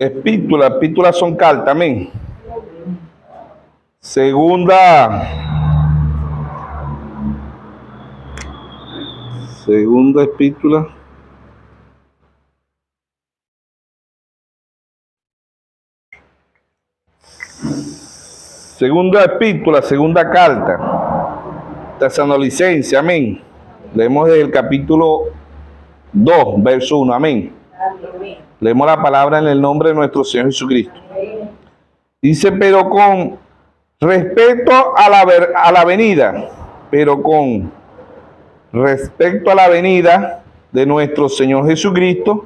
Epístolas son cartas, amén. Segunda epístola. Segunda epístola, segunda carta. Tesalonicenses, amén. Leemos del capítulo 2, verso 1, amén. Leemos la palabra en el nombre de nuestro Señor Jesucristo. Dice, pero con respecto a la venida, de nuestro Señor Jesucristo,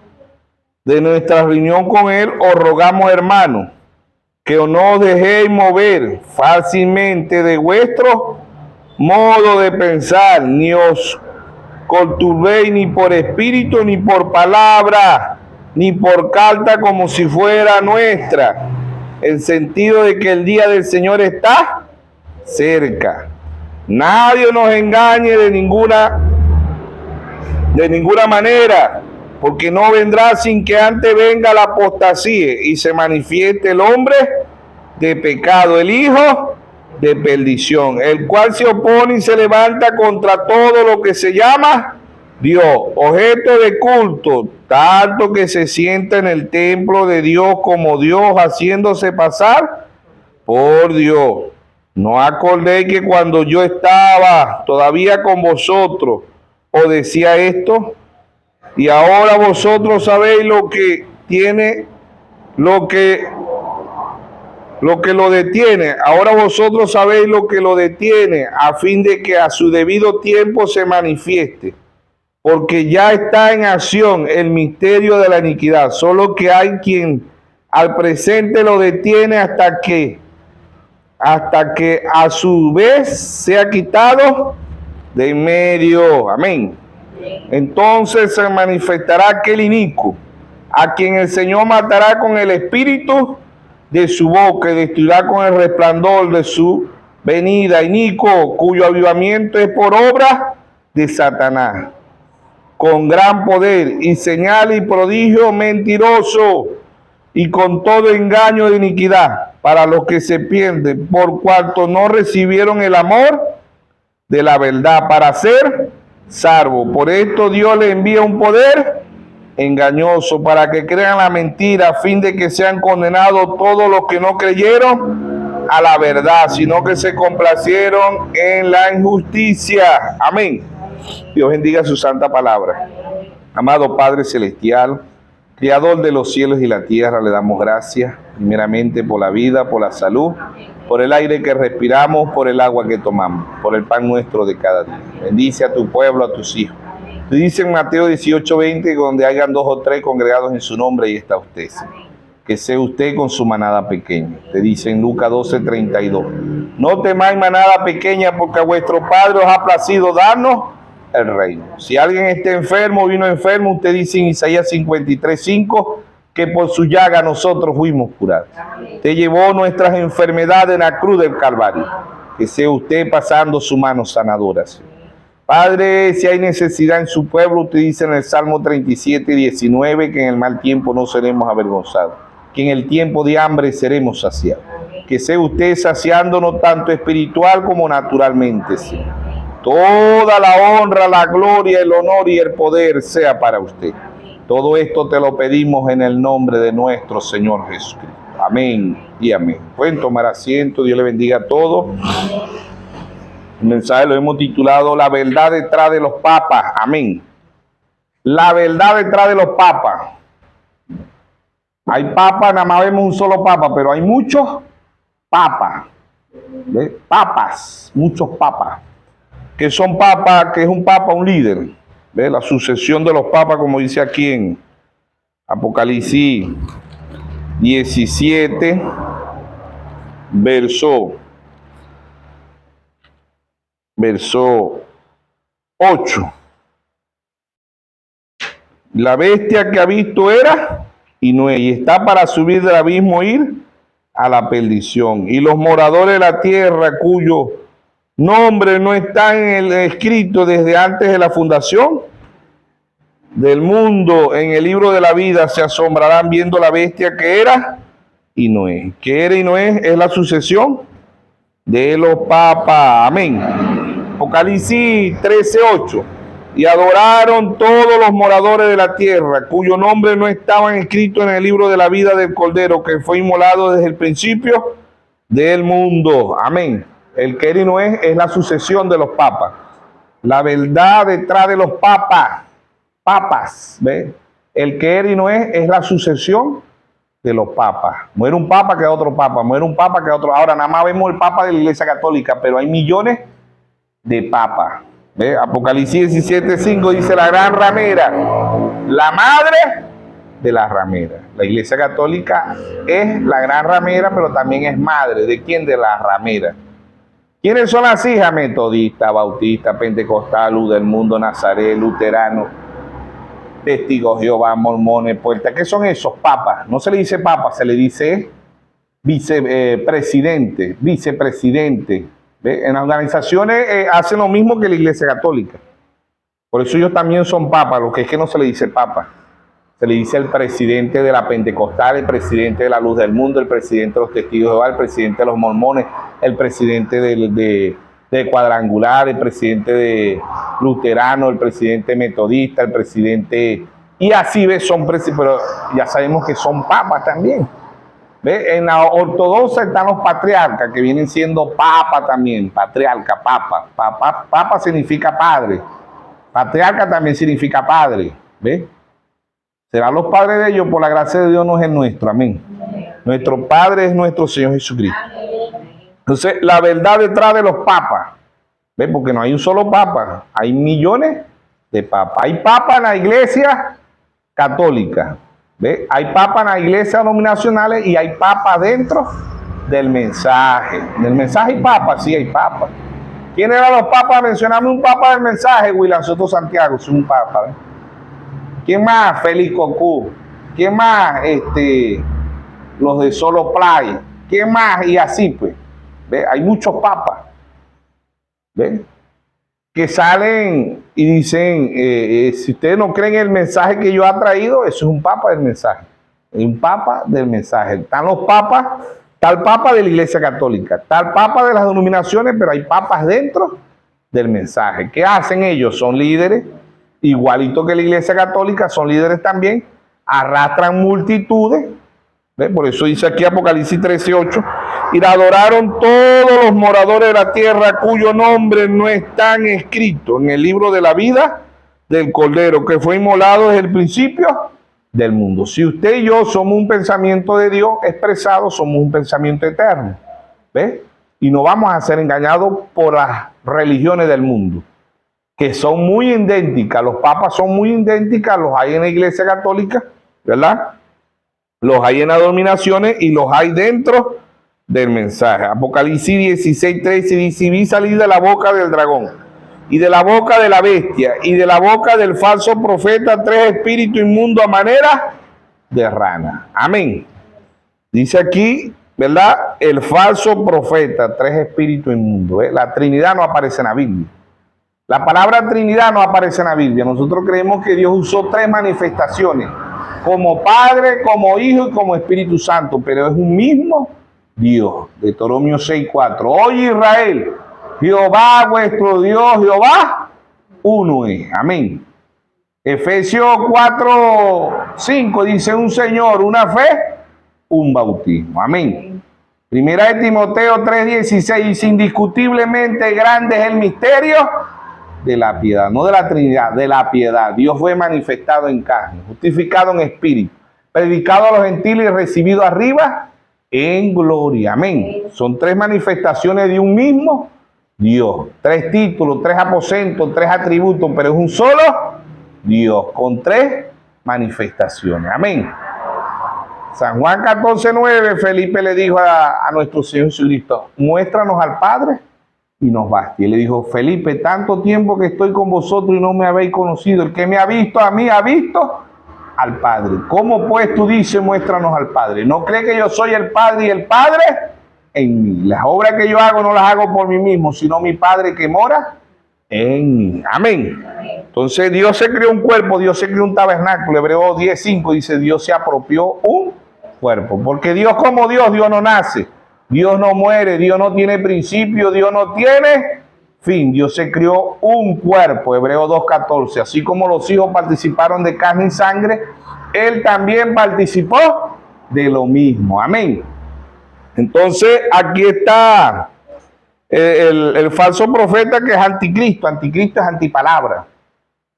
de nuestra reunión con Él, os rogamos, hermanos, que no os dejéis mover fácilmente de vuestro modo de pensar, ni os conturbéis ni por espíritu, ni por palabra, ni por carta como si fuera nuestra, en sentido de que el día del Señor está cerca. Nadie nos engañe de ninguna manera, porque no vendrá sin que antes venga la apostasía y se manifieste el hombre de pecado, el hijo de perdición, el cual se opone y se levanta contra todo lo que se llama Dios, objeto de culto, tanto que se sienta en el templo de Dios como Dios, haciéndose pasar por Dios. No acordéis que cuando yo estaba todavía con vosotros os decía esto, y ahora vosotros sabéis lo que lo detiene. Ahora vosotros sabéis lo que lo detiene, a fin de que a su debido tiempo se manifieste. Porque ya está en acción el misterio de la iniquidad, solo que hay quien al presente lo detiene hasta que a su vez sea quitado de en medio. Amén. Entonces se manifestará aquel inicuo, a quien el Señor matará con el espíritu de su boca y destruirá con el resplandor de su venida, inicuo, cuyo avivamiento es por obra de Satanás, con gran poder y señal y prodigio mentiroso, y con todo engaño de iniquidad para los que se pierden, por cuanto no recibieron el amor de la verdad para ser salvo. Por esto Dios le envía un poder engañoso para que crean la mentira, a fin de que sean condenados todos los que no creyeron a la verdad, sino que se complacieron en la injusticia. Amén. Dios bendiga su santa palabra. Amado Padre Celestial, Creador de los cielos y la tierra, le damos gracias primeramente por la vida, por la salud, por el aire que respiramos, por el agua que tomamos, por el pan nuestro de cada día. Bendice a tu pueblo, a tus hijos. Te dice en Mateo 18:20, donde hayan 2 o 3 congregados en su nombre, y está usted. Que sea usted con su manada pequeña. Te dice en Lucas 12:32, no temáis manada pequeña, porque a vuestro Padre os ha placido darnos el reino. Si alguien está enfermo, vino enfermo, usted dice en Isaías 53:5, que por su llaga nosotros fuimos curados. Te llevó nuestras enfermedades en la cruz del Calvario. Que sea usted pasando su mano sanadora. Padre, si hay necesidad en su pueblo, usted dice en el Salmo 37:19, que en el mal tiempo no seremos avergonzados, que en el tiempo de hambre seremos saciados. Que sea usted saciándonos tanto espiritual como naturalmente, Señor. Toda la honra, la gloria, el honor y el poder sea para usted. Todo esto te lo pedimos en el nombre de nuestro Señor Jesucristo. Amén y amén. Pueden tomar asiento. Dios le bendiga a todos. El mensaje lo hemos titulado La verdad detrás de los papas. Amén. La verdad detrás de los papas. Hay papas, nada más vemos un solo papa, pero hay muchos papas. ¿Ves? Papas, muchos papas. Que son papas, que es un papa, un líder. ¿Ves? La sucesión de los papas, como dice aquí en Apocalipsis 17, verso 8. La bestia que ha visto era y no es, y está para subir del abismo, ir a la perdición. Y los moradores de la tierra, cuyo nombre no está en el escrito desde antes de la fundación del mundo en el libro de la vida se asombrarán viendo la bestia que era y no es. Que era y no es la sucesión de los papas. Amén. Apocalipsis 13:8. Y adoraron todos los moradores de la tierra, cuyo nombre no estaban escritos en el libro de la vida del Cordero, que fue inmolado desde el principio del mundo. Amén. El que era y no es la sucesión de los papas. La verdad detrás de los papas, ¿ve? El que era y no es la sucesión de los papas. Muere un papa, queda otro papa. Muere un papa, queda otro. Ahora nada más vemos el papa de la Iglesia Católica, pero hay millones de papas. ¿Ve? Apocalipsis 17:5 dice la gran ramera, la madre de la ramera. La Iglesia Católica es la gran ramera, pero también es madre. ¿De quién? De la ramera. ¿Quiénes son las hijas? Metodista, bautista, pentecostal, luz del mundo, nazaret, luterano, testigos de Jehová, mormones, puertas. ¿Qué son esos? Papas. No se le dice papa, se le dice vicepresidente. ¿Ve? En las organizaciones hacen lo mismo que la Iglesia Católica. Por eso ellos también son papas, lo que es que no se le dice papa. Se le dice el presidente de la Pentecostal, el presidente de la Luz del Mundo, el presidente de los Testigos de Jehová, el presidente de los Mormones, el presidente de Cuadrangular, el presidente de Luterano, el presidente Metodista, el presidente... Y así ves, pero ya sabemos que son papas también. ¿Ve? En la ortodoxa están los patriarcas, que vienen siendo papa también, patriarca, papa. Papa significa padre. Patriarca también significa padre. ¿Ve? Serán los padres de ellos, por la gracia de Dios no es el nuestro. Amén. Nuestro Padre es nuestro Señor Jesucristo. Entonces, la verdad detrás de los papas. ¿Ve? Porque no hay un solo papa, hay millones de papas. Hay papas en la Iglesia Católica. ¿Ve? Hay papas en las iglesias denominacionales y hay papas dentro del mensaje. Del mensaje hay papas, sí hay papas. ¿Quién eran los papas? Mencioname un papa del mensaje, William Soto Santiago, es un papa. ¿Ve? ¿Quién más? Félix Cocú. ¿Quién más? Los de Solo Play. ¿Quién más? Y así pues. ¿Ve? Hay muchos papas. ¿Ve? Que salen y dicen, si ustedes no creen el mensaje que yo he traído, eso es un papa del mensaje. Es un papa del mensaje. Están los papas, tal papa de la Iglesia Católica, tal papa de las denominaciones, pero hay papas dentro del mensaje. ¿Qué hacen ellos? Son líderes, igualito que la Iglesia Católica, son líderes también, arrastran multitudes. ¿Ve? Por eso dice aquí Apocalipsis 13:8, y la adoraron todos los moradores de la tierra cuyo nombre no están escritos en el libro de la vida del Cordero, que fue inmolado desde el principio del mundo. Si usted y yo somos un pensamiento de Dios expresado, somos un pensamiento eterno. ¿Ve? Y no vamos a ser engañados por las religiones del mundo, que son muy idénticas. Los papas son muy idénticas, los hay en la Iglesia Católica, ¿verdad? Los hay en las denominaciones y los hay dentro del mensaje. Apocalipsis 16:13 dice, y vi salir de la boca del dragón, y de la boca de la bestia, y de la boca del falso profeta, 3 espíritus inmundos a manera de rana. Amén. Dice aquí, ¿verdad? El falso profeta, 3 espíritus inmundos. ¿Ve? La Trinidad no aparece en la Biblia. La palabra Trinidad no aparece en la Biblia. Nosotros creemos que Dios usó 3 manifestaciones, como Padre, como Hijo y como Espíritu Santo, pero es un mismo Dios. Deuteronomio 6:4. Oye Israel, Jehová vuestro Dios, Jehová, uno es. Amén. Efesios 4:5 dice, un Señor, una fe, un bautismo. Amén. Primera de Timoteo 3:16 dice, indiscutiblemente grande es el misterio de la piedad, no de la Trinidad, de la piedad. Dios fue manifestado en carne, justificado en espíritu, predicado a los gentiles y recibido arriba en gloria. Amén. Son 3 manifestaciones de un mismo Dios. 3 títulos, 3 aposentos, 3 atributos, pero es un solo Dios con 3 manifestaciones. Amén. San Juan 14:9, Felipe le dijo a nuestro Señor Jesucristo, muéstranos al Padre y nos basta. Y él le dijo, Felipe, tanto tiempo que estoy con vosotros y no me habéis conocido. El que me ha visto a mí, ha visto al Padre. ¿Cómo pues tú dices, muéstranos al Padre? ¿No cree que yo soy el Padre y el Padre en mí? Las obras que yo hago no las hago por mí mismo, sino mi Padre que mora en mí. Amén. Entonces Dios se creó un cuerpo, Dios se creó un tabernáculo. Hebreos 10:5 dice, Dios se apropió un cuerpo. Porque Dios como Dios no nace, Dios no muere, Dios no tiene principio, Dios no tiene fin. Dios se creó un cuerpo, Hebreos 2:14. Así como los hijos participaron de carne y sangre, Él también participó de lo mismo. Amén. Entonces aquí está el falso profeta, que es anticristo. Anticristo es antipalabra.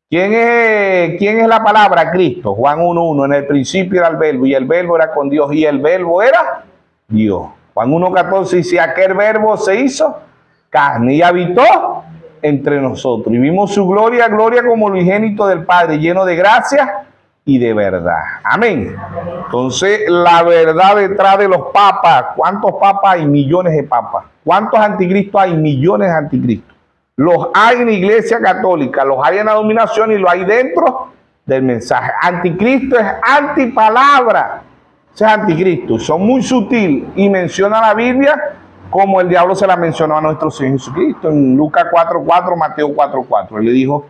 ¿Quién es la palabra? Cristo. Juan 1:1. En el principio era el verbo, y el verbo era con Dios, y el verbo era Dios. Juan 1:14 dice, aquel verbo se hizo carne y habitó entre nosotros. Y vimos su gloria, gloria como el unigénito del Padre, lleno de gracia y de verdad. Amén. Entonces, la verdad detrás de los papas. ¿Cuántos papas hay? Millones de papas. ¿Cuántos anticristos hay? Millones de anticristos. Los hay en la Iglesia Católica, los hay en la dominación y los hay dentro del mensaje. Anticristo es antipalabra. Ese es anticristo. Son muy sutil y menciona la Biblia como el diablo se la mencionó a nuestro Señor Jesucristo. En Lucas 4:4, Mateo 4:4. Él le dijo,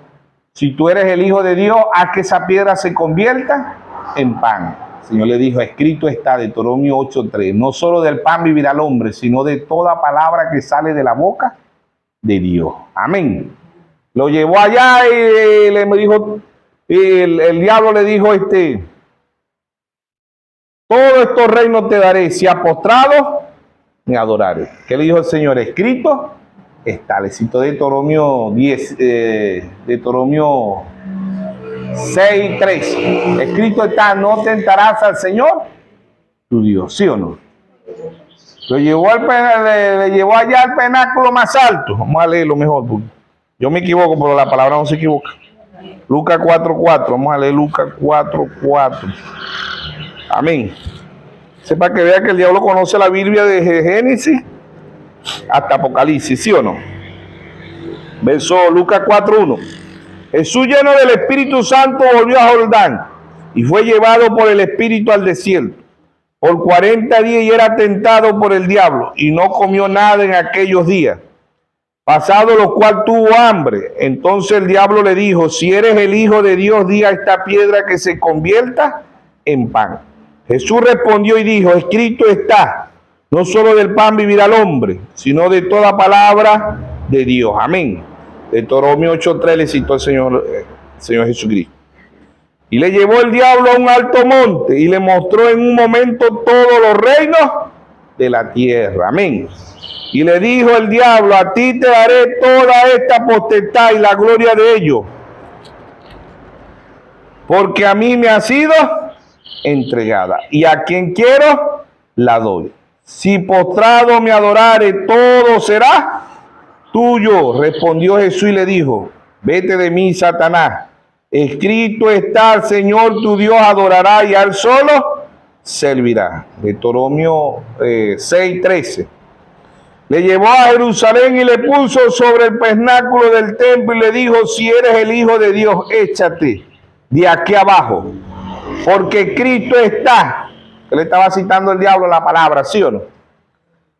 si tú eres el Hijo de Dios, haz que esa piedra se convierta en pan. El Señor le dijo, escrito está, Deuteronomio 8:3, no solo del pan vivirá el hombre, sino de toda palabra que sale de la boca de Dios. Amén. Lo llevó allá y le dijo, el diablo le dijo, todos estos reinos te daré, si has postrado, me adoraré. ¿Qué le dijo el Señor? Escrito está. Le citó Deuteronomio 6:13. Escrito está, no tentarás al Señor tu Dios. ¿Sí o no? Le llevó allá al penáculo más alto. Vamos a leerlo mejor. Yo me equivoco, pero la palabra no se equivoca. Lucas 4:4. Vamos a leer Lucas 4:4. Amén. Sepa que vea que el diablo conoce la Biblia desde Génesis hasta Apocalipsis, ¿sí o no? Verso Lucas 4:1. Jesús, lleno del Espíritu Santo, volvió a Jordán y fue llevado por el Espíritu al desierto por 40 días y era tentado por el diablo y no comió nada en aquellos días. Pasado lo cual tuvo hambre. Entonces el diablo le dijo, si eres el Hijo de Dios, di a esta piedra que se convierta en pan. Jesús respondió y dijo, escrito está, no solo del pan vivirá el hombre, sino de toda palabra de Dios. Amén. Deuteronomio 8:3 le citó el Señor Jesucristo. Y le llevó el diablo a un alto monte y le mostró en un momento todos los reinos de la tierra. Amén. Y le dijo el diablo, a ti te daré toda esta potestad y la gloria de ellos, porque a mí me ha sido entregada, y a quien quiero la doy. Si postrado me adorare, todo será tuyo. Respondió Jesús y le dijo, vete de mí, Satanás. Escrito está, al Señor tu Dios adorará y a él solo servirá. Deuteronomio 6:13. Le llevó a Jerusalén y le puso sobre el pináculo del templo y le dijo, si eres el Hijo de Dios, échate de aquí abajo, porque Cristo está. Él estaba citando el diablo la palabra, ¿sí o no?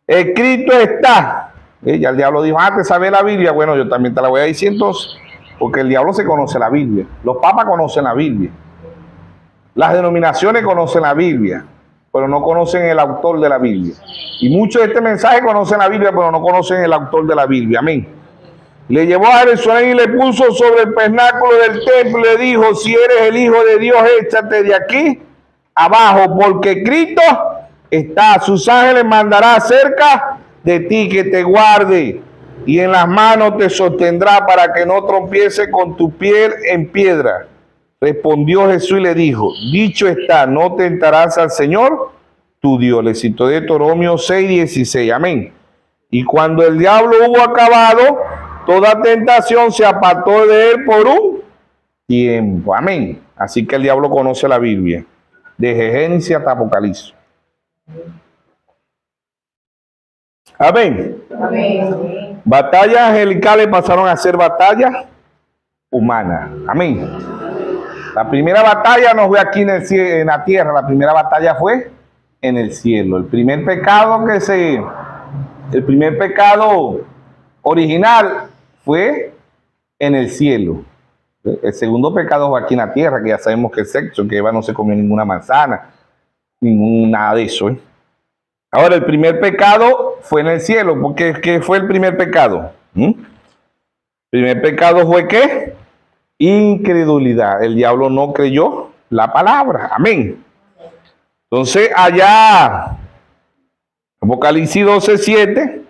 Escrito está. Ya el diablo dijo, ¿te sabes la Biblia? Bueno, yo también te la voy a decir entonces, porque el diablo se conoce la Biblia. Los papas conocen la Biblia. Las denominaciones conocen la Biblia, pero no conocen el autor de la Biblia. Y muchos de este mensaje conocen la Biblia, pero no conocen el autor de la Biblia. Amén. Le llevó a Jerusalén y le puso sobre el pináculo del templo y le dijo, si eres el Hijo de Dios, échate de aquí abajo, porque Cristo está. Sus ángeles mandará cerca de ti que te guarde, y en las manos te sostendrá para que no tropieces con tu pie en piedra. Respondió Jesús y le dijo, dicho está, no tentarás al Señor tu Dios. Le citó Deuteronomio 6:16. Amén. Y cuando el diablo hubo acabado toda tentación, se apartó de él por un tiempo. Amén. Así que el diablo conoce la Biblia, desde Génesis hasta Apocalipsis. Amén. Amén. Batallas angelicales pasaron a ser batallas humanas. Amén. La primera batalla no fue aquí en la tierra, la primera batalla fue en el cielo. El primer pecado original fue en el cielo. El segundo pecado fue aquí en la tierra, que ya sabemos que es sexo, que Eva no se comió ninguna manzana, nada de eso. Ahora, el primer pecado fue en el cielo, porque ¿qué fue el primer pecado? El primer pecado fue ¿qué? Incredulidad. El diablo no creyó la palabra. Amén. Entonces, allá, Apocalipsis 12:7,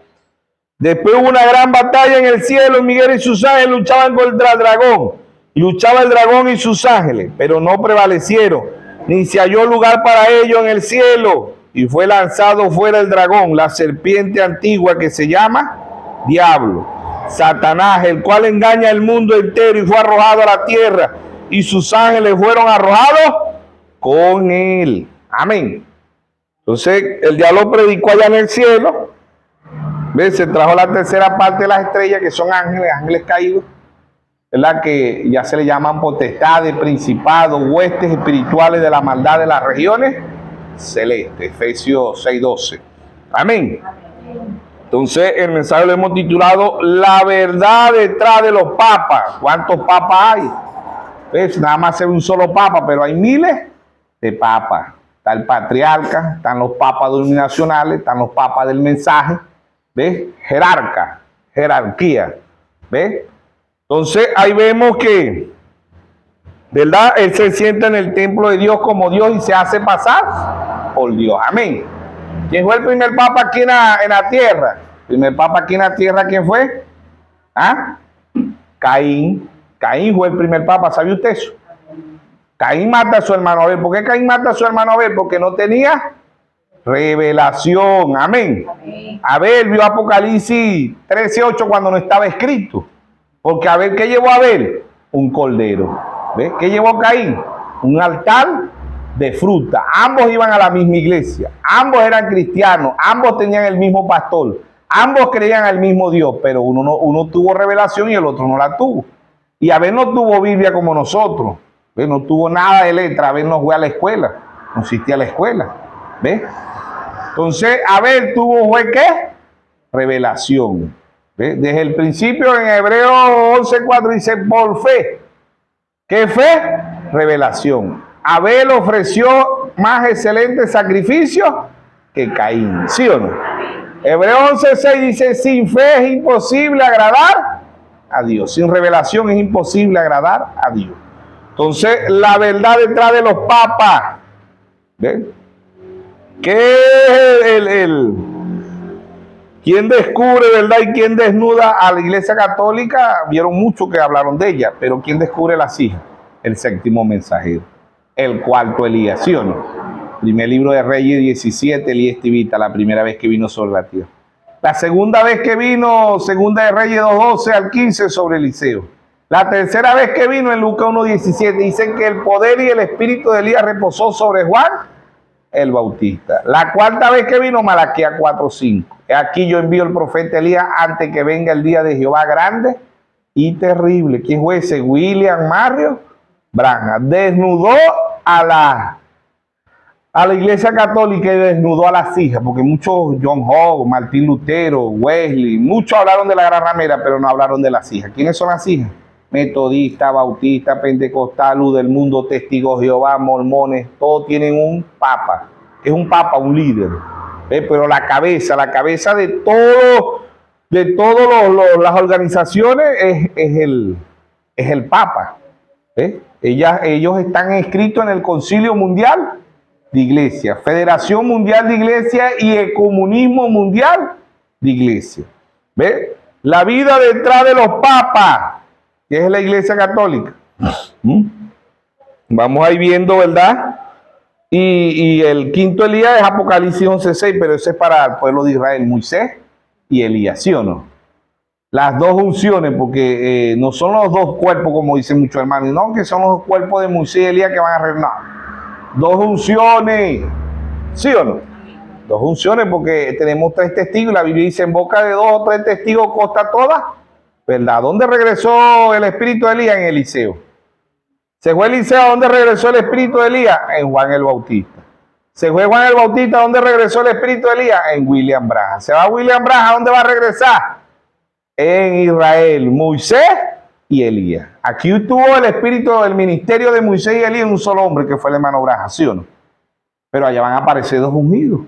después hubo una gran batalla en el cielo, Miguel y sus ángeles luchaban contra el dragón. Y luchaba el dragón y sus ángeles, pero no prevalecieron, ni se halló lugar para ellos en el cielo. Y fue lanzado fuera el dragón, la serpiente antigua que se llama Diablo, Satanás, el cual engaña al mundo entero, y fue arrojado a la tierra, y sus ángeles fueron arrojados con él. Amén. Entonces el diablo predicó allá en el cielo. ¿Ves? Se trajo la tercera parte de las estrellas, que son ángeles caídos, ¿verdad? Que ya se le llaman potestades, principados, huestes espirituales de la maldad de las regiones celestes. Efesios 6:12. Amén. Entonces el mensaje lo hemos titulado La verdad detrás de los papas. ¿Cuántos papas hay? ¿Ves? Nada más se ve un solo papa, pero hay miles de papas. Está el patriarca, están los papas denominacionales, están los papas del mensaje. ¿Ves? Jerarquía. ¿Ves? Entonces ahí vemos que, ¿verdad? Él se sienta en el templo de Dios como Dios y se hace pasar por Dios. Amén. ¿Quién fue el primer papa aquí en la tierra? El primer papa aquí en la tierra, ¿quién fue? ¿Ah? Caín. Caín fue el primer papa, ¿sabe usted eso? Caín mata a su hermano Abel. ¿Por qué Caín mata a su hermano Abel? Porque no tenía revelación. Amén. Abel vio Apocalipsis 13:8 cuando no estaba escrito. Porque Abel, ¿qué llevó a Abel? Un cordero. ¿Ves? ¿Qué llevó Caín? Un altar de fruta. Ambos iban a la misma iglesia. Ambos eran cristianos. Ambos tenían el mismo pastor. Ambos creían al mismo Dios. Pero uno tuvo revelación y el otro no la tuvo. Y Abel no tuvo Biblia como nosotros. ¿Ves? No tuvo nada de letra. Abel no fue a la escuela. No existía la escuela. ¿Ves? Entonces Abel tuvo, ¿fue qué? Revelación. ¿Ves? Desde el principio en Hebreos 11:4 dice por fe. ¿Qué fe? Revelación. Abel ofreció más excelente sacrificio que Caín. ¿Sí o no? Hebreos 11:6 dice sin fe es imposible agradar a Dios. Sin revelación es imposible agradar a Dios. Entonces la verdad detrás de los papas. ¿Ves? ¿Qué es ¿Quién descubre, verdad, y quién desnuda a la Iglesia Católica? Vieron mucho que hablaron de ella, pero ¿quién descubre las hijas? El séptimo mensajero, el cuarto Elías, ¿sí o no? Primer libro de Reyes 17, Elías Tibita, la primera vez que vino sobre la tierra. La segunda vez que vino, segunda de Reyes 2:12 al 15, sobre Eliseo. La tercera vez que vino en Lucas 1:17, dicen que el poder y el espíritu de Elías reposó sobre Juan el Bautista. La cuarta vez que vino, Malaquías 4:5. Aquí yo envío el profeta Elías antes que venga el día de Jehová grande y terrible. ¿Quién fue ese? William Mario Branham. Desnudó a la Iglesia Católica y desnudó a las hijas, porque muchos, John Hogg, Martín Lutero, Wesley, muchos hablaron de la gran ramera, pero no hablaron de las hijas. ¿Quiénes son las hijas? Metodista, bautista, pentecostal, luz del mundo, testigos de Jehová, mormones, todos tienen un papa. ¿Qué es un papa? Un líder. Pero la cabeza de todas las organizaciones es el papa. Ellos están inscritos en el Concilio Mundial de Iglesia, Federación Mundial de Iglesia y Ecumenismo Mundial de Iglesia. La vida detrás de los papas, que es la Iglesia Católica. Vamos a ir viendo, ¿verdad? Y el quinto Elías es Apocalipsis 11:6, pero ese es para el pueblo de Israel, Moisés y Elías, ¿sí o no? Las dos unciones, porque no son los dos cuerpos, como dicen muchos hermanos, no, que son los cuerpos de Moisés y Elías que van a reinar. Dos unciones, ¿sí o no? Dos unciones, porque tenemos 3 testigos, la Biblia dice en boca de 2 o 3 testigos consta toda, ¿verdad? ¿Dónde regresó el espíritu de Elías? En Eliseo. ¿Se fue Eliseo? ¿A dónde regresó el espíritu de Elías? En Juan el Bautista. ¿Se fue Juan el Bautista? ¿A dónde regresó el espíritu de Elías? En William Branham. ¿Se va William Branham? ¿A dónde va a regresar? En Israel. Moisés y Elías. Aquí tuvo el espíritu del ministerio de Moisés y Elías en un solo hombre, que fue el hermano Abraham, ¿sí o no? Pero allá van a aparecer dos ungidos.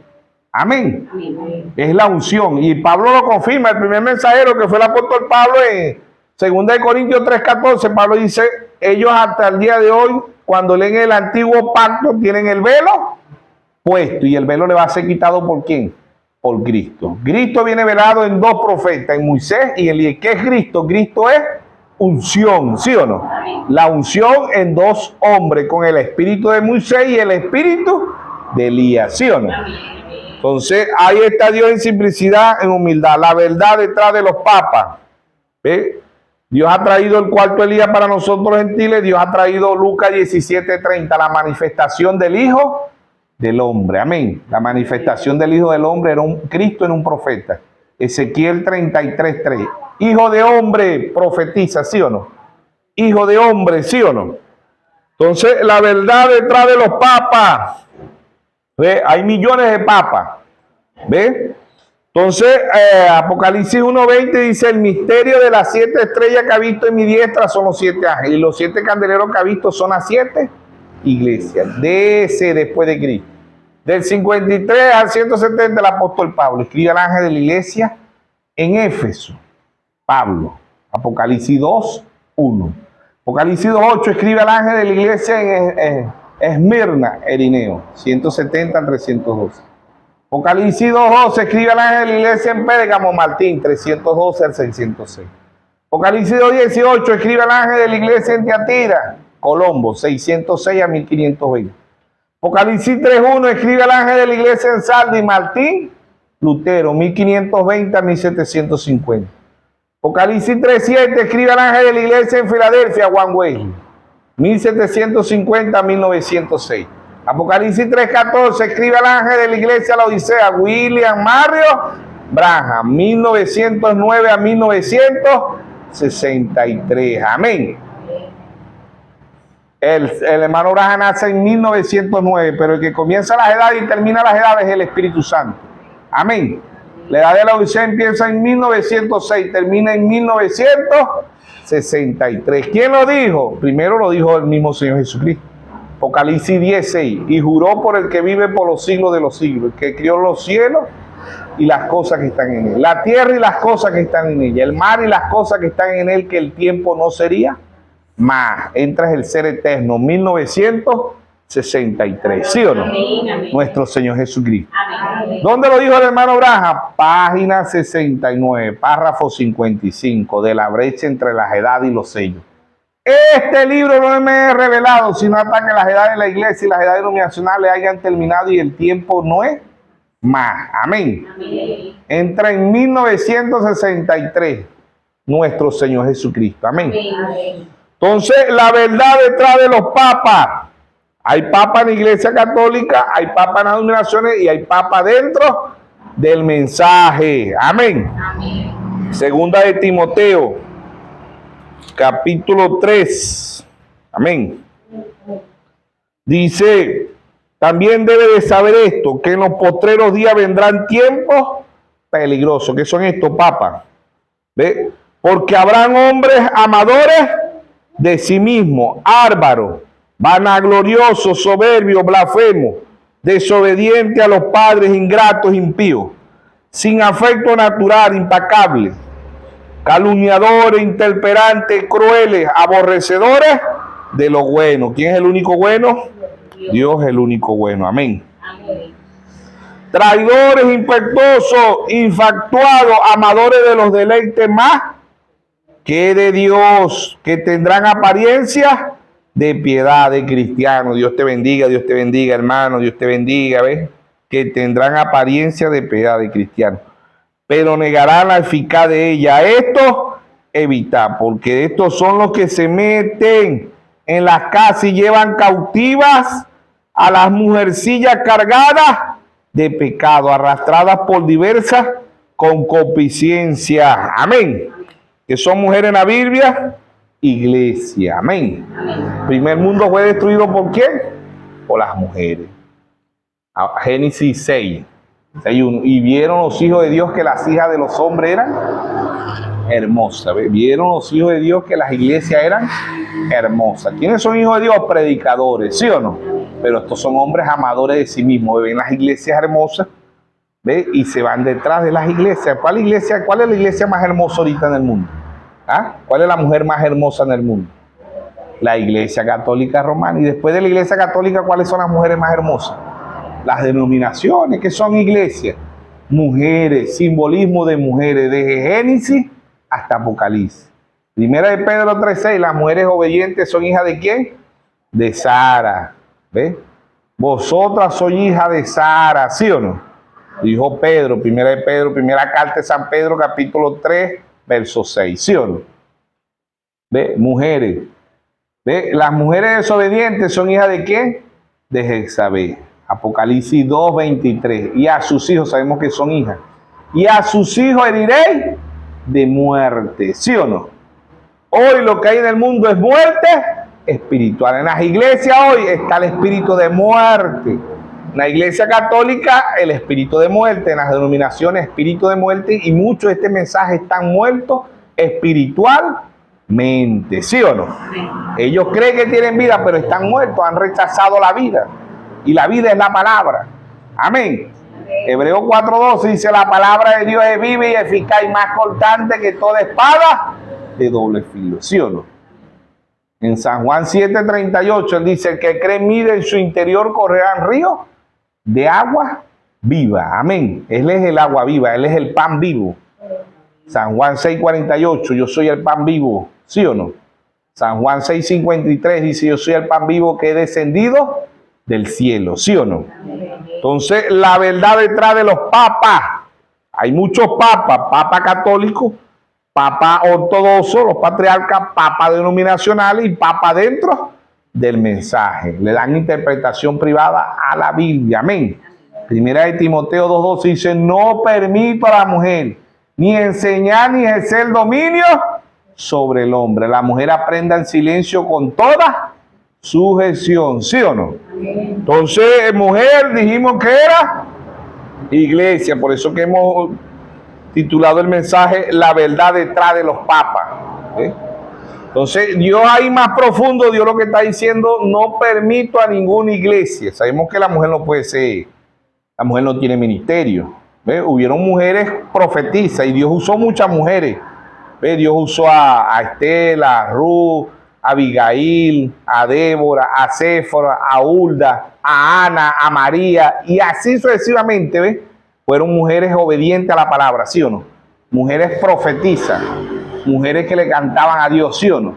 Amén. Amén. Es la unción. Y Pablo lo confirma. El primer mensajero, que fue el apóstol Pablo, en 2 Corintios 3:14, Pablo dice, ellos hasta el día de hoy, cuando leen el antiguo pacto, tienen el velo puesto. Y el velo le va a ser quitado ¿por quién? Por Cristo. Cristo viene velado en dos profetas, en Moisés y Elías. ¿Qué es Cristo? Cristo es unción, ¿sí o no? La unción en dos hombres, con el espíritu de Moisés y el espíritu de Elías, ¿sí o no? Entonces, ahí está Dios en simplicidad, en humildad. La verdad detrás de los papas. ¿Ve? Dios ha traído el cuarto Elías para nosotros gentiles. Dios ha traído Lucas 17:30, la manifestación del Hijo del Hombre. Amén. La manifestación del Hijo del Hombre era un Cristo en un profeta. Ezequiel 33:3. Hijo de hombre profetiza, ¿sí o no? Hijo de hombre, ¿sí o no? Entonces, la verdad detrás de los papas. ¿Ve? Hay millones de papas. ¿Ve? Entonces, Apocalipsis 1:20 dice, el misterio de las 7 estrellas que ha visto en mi diestra son los 7 ángeles. Y los 7 candeleros que ha visto son las 7 iglesias. De ese después de Cristo. Del 53 al 170, el apóstol Pablo escribe al ángel de la iglesia en Éfeso. Pablo. Apocalipsis 2:1. Apocalipsis 2:8 escribe al ángel de la iglesia en Esmirna, Erineo, 170 al 312. Apocalipsis 2:12 escribe al ángel de la iglesia en Pérgamo, Martín, 312 al 606. Apocalipsis 2:18 escribe al ángel de la iglesia en Tiatira, Colombo, 606 a 1520. Apocalipsis 3:1 escribe al ángel de la iglesia en Sardis, Martín, Lutero, 1520 a 1750. Apocalipsis 3:7 escribe al ángel de la iglesia en Filadelfia, Juan Wesley, 1750 a 1906. Apocalipsis 3:14 escribe al ángel de la iglesia a la Odisea, William Mario Branham, 1909 a 1963. Amén. El hermano Branham nace en 1909, pero el que comienza las edades y termina las edades es el Espíritu Santo. Amén. La edad de la Odisea empieza en 1906, termina en 1963. ¿Quién lo dijo? Primero lo dijo el mismo Señor Jesucristo. Apocalipsis 10:6. Y juró por el que vive por los siglos de los siglos, el que crió los cielos y las cosas que están en él, la tierra y las cosas que están en ella, el mar y las cosas que están en él, que el tiempo no sería más. Entras el ser eterno, 1963. ¿Sí o no? Amén, amén. Nuestro Señor Jesucristo. Amén. ¿Dónde lo dijo el hermano Branham? Página 69, párrafo 55, de la brecha entre las edades y los sellos. Este libro no me he revelado, sino hasta que las edades de la iglesia y las edades denominacionales hayan terminado y el tiempo no es más. Amén. Amén. Entra en 1963, nuestro Señor Jesucristo. Amén. Amén. Entonces, la verdad detrás de los papas. Hay papas en la iglesia católica, hay papas en las denominaciones y hay papas dentro del mensaje. Amén. Amén. Segunda de Timoteo, capítulo 3. Amén. Dice, también debe de saber esto, que en los postreros días vendrán tiempos peligrosos. ¿Qué son estos, papas? ¿Ve? Porque habrán hombres amadores de sí mismos, bárbaros, vanagloriosos, soberbios, blasfemos, desobedientes a los padres, ingratos, impíos, sin afecto natural, implacables, calumniadores, intemperantes, crueles, aborrecedores de lo bueno. ¿Quién es el único bueno? Dios es el único bueno. Amén. Amén. Traidores, impetuosos, infatuados, amadores de los deleites más que de Dios, que tendrán apariencia de piedad, de cristiano. Dios te bendiga, hermano, Dios te bendiga, ¿ves? Que tendrán apariencia de piedad, de cristiano, pero negarán la eficaz de ella. Esto evita, porque estos son los que se meten en las casas y llevan cautivas a las mujercillas cargadas de pecado, arrastradas por diversas concupiscencias. Amén. Que son mujeres en la Biblia, iglesia. Amén. Amén. Primer mundo fue destruido ¿por quién? Por las mujeres. Génesis 6, 6:1. Y vieron los hijos de Dios que las hijas de los hombres eran hermosa. Vieron los hijos de Dios que las iglesias eran hermosas. ¿Quiénes son hijos de Dios? Predicadores, ¿sí o no? Pero estos son hombres amadores de sí mismos. Ven las iglesias hermosas, ¿ve? Y se van detrás de las iglesias. ¿Cuál es la iglesia más hermosa ahorita en el mundo? ¿Ah? ¿Cuál es la mujer más hermosa en el mundo? La Iglesia Católica Romana. Y después de la Iglesia Católica, ¿cuáles son las mujeres más hermosas? Las denominaciones, que son iglesias. Mujeres, simbolismo de mujeres, desde Génesis hasta Apocalipsis. Primera de Pedro 3:6, las mujeres obedientes son hijas de ¿quién? De Sara. ¿Ve? Vosotras sois hijas de Sara, ¿sí o no? Dijo Pedro, primera de Pedro, primera carta de San Pedro, capítulo 3, verso 6, ¿sí o no? ¿Ve? Mujeres. ¿Ve? Las mujeres desobedientes son hijas de ¿quién? De Jezabel. Apocalipsis 2:23. Y a sus hijos sabemos que son hijas. Y a sus hijos heriréis de muerte, ¿sí o no? Hoy lo que hay en el mundo es muerte espiritual. En las iglesias hoy está el espíritu de muerte. En la iglesia católica, el espíritu de muerte. En las denominaciones, espíritu de muerte. Y muchos de este mensaje están muertos espiritualmente, ¿sí o no? Ellos creen que tienen vida, pero están muertos, han rechazado la vida. Y la vida es la palabra. Amén. Hebreos 4:12 dice: la palabra de Dios es viva y eficaz y más cortante que toda espada de doble filo, ¿sí o no? En San Juan 7:38 él dice: el que cree en mí, en su interior correrán ríos de agua viva. Amén. Él es el agua viva, él es el pan vivo. San Juan 6:48, yo soy el pan vivo, ¿sí o no? San Juan 6:53 dice: yo soy el pan vivo que he descendido del cielo, ¿sí o no? Entonces, la verdad detrás de los papas, hay muchos papas, papa católico, papa ortodoxo, los patriarcas, papa denominacionales y papa dentro del mensaje. Le dan interpretación privada a la Biblia, amén. Primera de Timoteo 2:12 dice: no permito a la mujer ni enseñar ni ejercer dominio sobre el hombre. La mujer aprenda en silencio con toda sujeción, ¿sí o no? Entonces, mujer, dijimos que era iglesia, por eso que hemos titulado el mensaje la verdad detrás de los papas. ¿Sí? Entonces, Dios ahí más profundo, Dios lo que está diciendo: no permito a ninguna iglesia. Sabemos que la mujer no puede ser, la mujer no tiene ministerio. ¿Ve? Hubieron mujeres profetizas y Dios usó muchas mujeres. ¿Ve? Dios usó a Estela, a Ruth, a Abigail, a Débora, a Séfora, a Hulda, a Ana, a María, y así sucesivamente. ¿Ve? Fueron mujeres obedientes a la palabra, ¿sí o no? Mujeres profetizas, mujeres que le cantaban a Dios, ¿sí o no?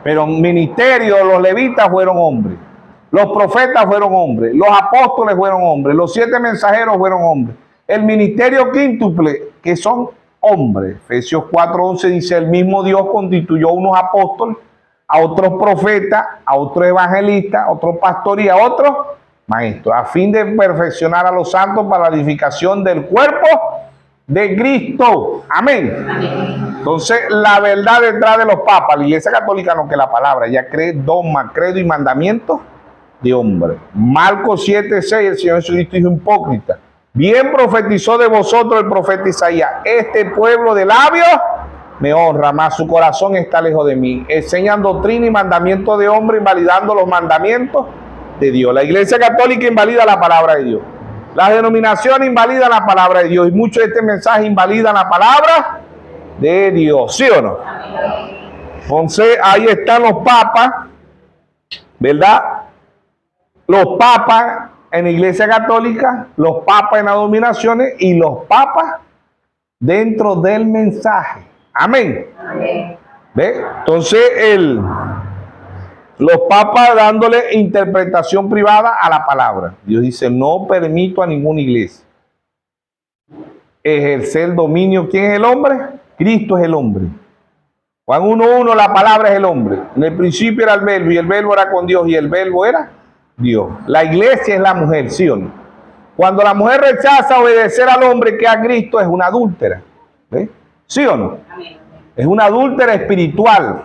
Pero ministerio, los levitas fueron hombres, los profetas fueron hombres, los apóstoles fueron hombres, los 7 mensajeros fueron hombres. El ministerio quíntuple, que son hombres. Efesios 4:11 dice: el mismo Dios constituyó unos apóstoles, a otros profetas, a otros evangelistas, a otros pastores y a otros maestros, a fin de perfeccionar a los santos para la edificación del cuerpo de Cristo. Amén. Entonces, la verdad detrás de los papas, la Iglesia Católica no, que la palabra, ella cree dogma, credo y mandamientos de hombre. Marcos 7:6, el Señor Jesucristo dijo: hipócrita, bien profetizó de vosotros el profeta Isaías: este pueblo de labios me honra, mas su corazón está lejos de mí. Enseñan doctrina y mandamientos de hombre, invalidando los mandamientos de Dios. La Iglesia Católica invalida la palabra de Dios. Las denominaciones invalidan la palabra de Dios. Y muchos de este mensaje invalidan la palabra de Dios. ¿Sí o no? Entonces, ahí están los papas, ¿verdad? Los papas en la Iglesia Católica, los papas en las denominaciones y los papas dentro del mensaje. Amén. Amén. ¿Ve? Entonces, los papas dándole interpretación privada a la palabra. Dios dice: no permito a ninguna iglesia ejercer dominio. ¿Quién es el hombre? Cristo es el hombre. Juan 1:1, la palabra es el hombre. En el principio era el verbo, y el verbo era con Dios, y el verbo era Dios. La iglesia es la mujer, ¿sí o no? Cuando la mujer rechaza obedecer al hombre que a Cristo, es una adúltera. ¿Ve? ¿Sí o no? Es una adúltera espiritual.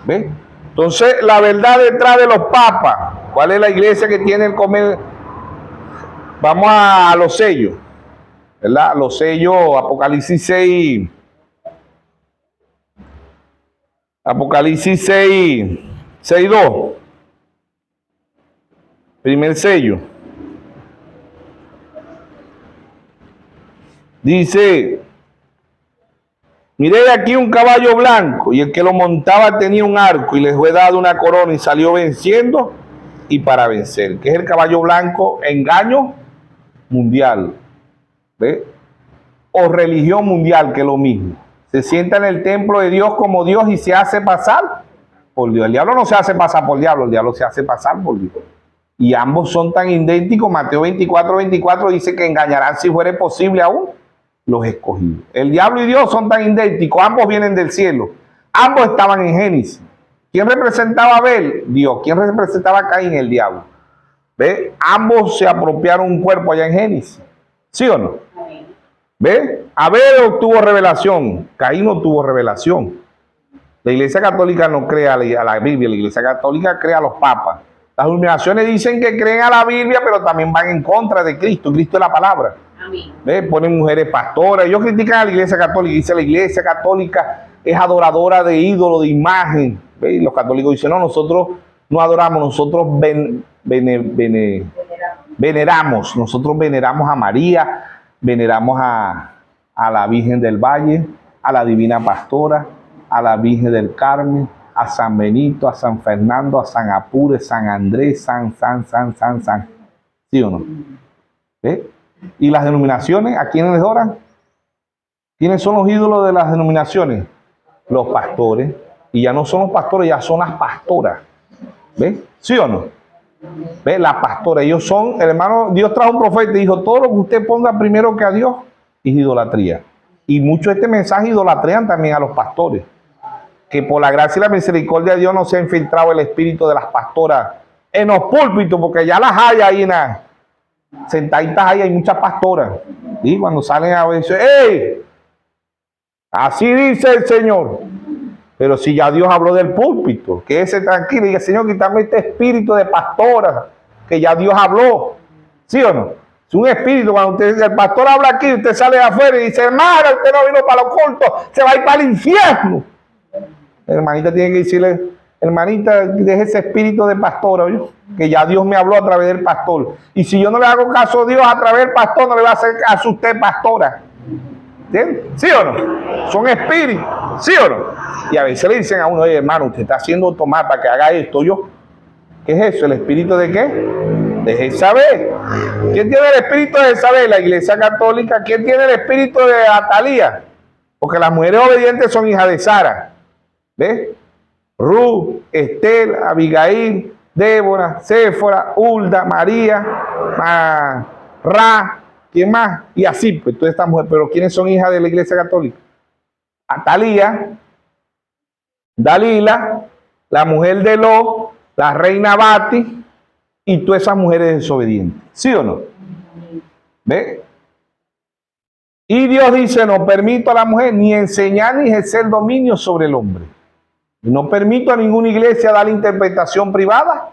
¿Ve? Entonces, la verdad detrás de los papas, ¿cuál es la iglesia que tiene el comer? Vamos a los sellos, ¿verdad? Los sellos, Apocalipsis 6, Apocalipsis 6, 6:2. Primer sello. Dice, miré aquí un caballo blanco y el que lo montaba tenía un arco y les fue dado una corona y salió venciendo y para vencer. ¿Qué es el caballo blanco? Engaño mundial. ¿Ve? O religión mundial, que es lo mismo. Se sienta en el templo de Dios como Dios y se hace pasar por Dios. El diablo no se hace pasar por diablo, el diablo se hace pasar por Dios. Y ambos son tan idénticos. Mateo 24 dice que engañarán si fuere posible aún los escogidos. El diablo y Dios son tan idénticos, ambos vienen del cielo. Ambos estaban en Génesis. ¿Quién representaba a Abel? Dios. ¿Quién representaba a Caín? El diablo. ¿Ve? Ambos se apropiaron un cuerpo allá en Génesis. ¿Sí o no? ¿Ve? Abel obtuvo revelación, Caín no tuvo revelación. La Iglesia Católica no cree a la Biblia, la Iglesia Católica cree a los papas. Las denominaciones dicen que creen a la Biblia, pero también van en contra de Cristo. Cristo es la palabra. Amén. ¿Ve? Ponen mujeres pastoras. Ellos critican a la Iglesia Católica. Dice la Iglesia Católica es adoradora de ídolo, de imagen. ¿Ve? Y los católicos dicen, no, nosotros no adoramos, nosotros veneramos. Nosotros veneramos a María, veneramos a la Virgen del Valle, a la Divina Pastora, a la Virgen del Carmen, a San Benito, a San Fernando, a San Apure, San Andrés, San. ¿Sí o no? ¿Ve? ¿Y las denominaciones? ¿A quiénes les oran? ¿Quiénes son los ídolos de las denominaciones? Los pastores. Y ya no son los pastores, ya son las pastoras. ¿Ve? ¿Sí o no? ¿Ve? Las pastoras. Ellos son, hermano, Dios trajo un profeta y dijo, todo lo que usted ponga primero que a Dios es idolatría. Y mucho de este mensaje idolatrean también a los pastores. Que por la gracia y la misericordia de Dios no se ha infiltrado el espíritu de las pastoras en los púlpitos, porque ya las hay ahí sentaditas ahí, hay muchas pastoras. Y cuando salen a veces, ¡ey! Así dice el Señor. Pero si ya Dios habló del púlpito, quédese tranquilo y diga, Señor, quítame este espíritu de pastora, que ya Dios habló. ¿Sí o no? Es un espíritu, cuando el pastor habla aquí, usted sale de afuera y dice, hermana, usted no vino para los cultos, se va a ir para el infierno. La hermanita tiene que decirle, hermanita, deje ese espíritu de pastora, ¿oye? Que ya Dios me habló a través del pastor. Y si yo no le hago caso a Dios a través del pastor, no le va a hacer caso a usted, pastora. ¿Entiendes? ¿Sí o no? Son espíritus, ¿sí o no? Y a veces le dicen a uno, oye, hermano, usted está haciendo tomar para que haga esto. Yo, ¿qué es eso? ¿El espíritu de qué? De Jezabel. ¿Quién tiene el espíritu de Jezabel? La Iglesia Católica. ¿Quién tiene el espíritu de Atalía? Porque las mujeres obedientes son hijas de Sara. ¿Ves? Ruth, Esther, Abigail, Débora, Séfora, Hulda, María, Ra, ¿quién más? Y así, pues todas estas mujeres. Pero ¿quiénes son hijas de la Iglesia Católica? Atalía, Dalila, la mujer de Lot, la reina Bati y todas esas mujeres desobedientes. ¿Sí o no? ¿Ve? Y Dios dice, no permito a la mujer ni enseñar ni ejercer dominio sobre el hombre. No permito a ninguna iglesia dar interpretación privada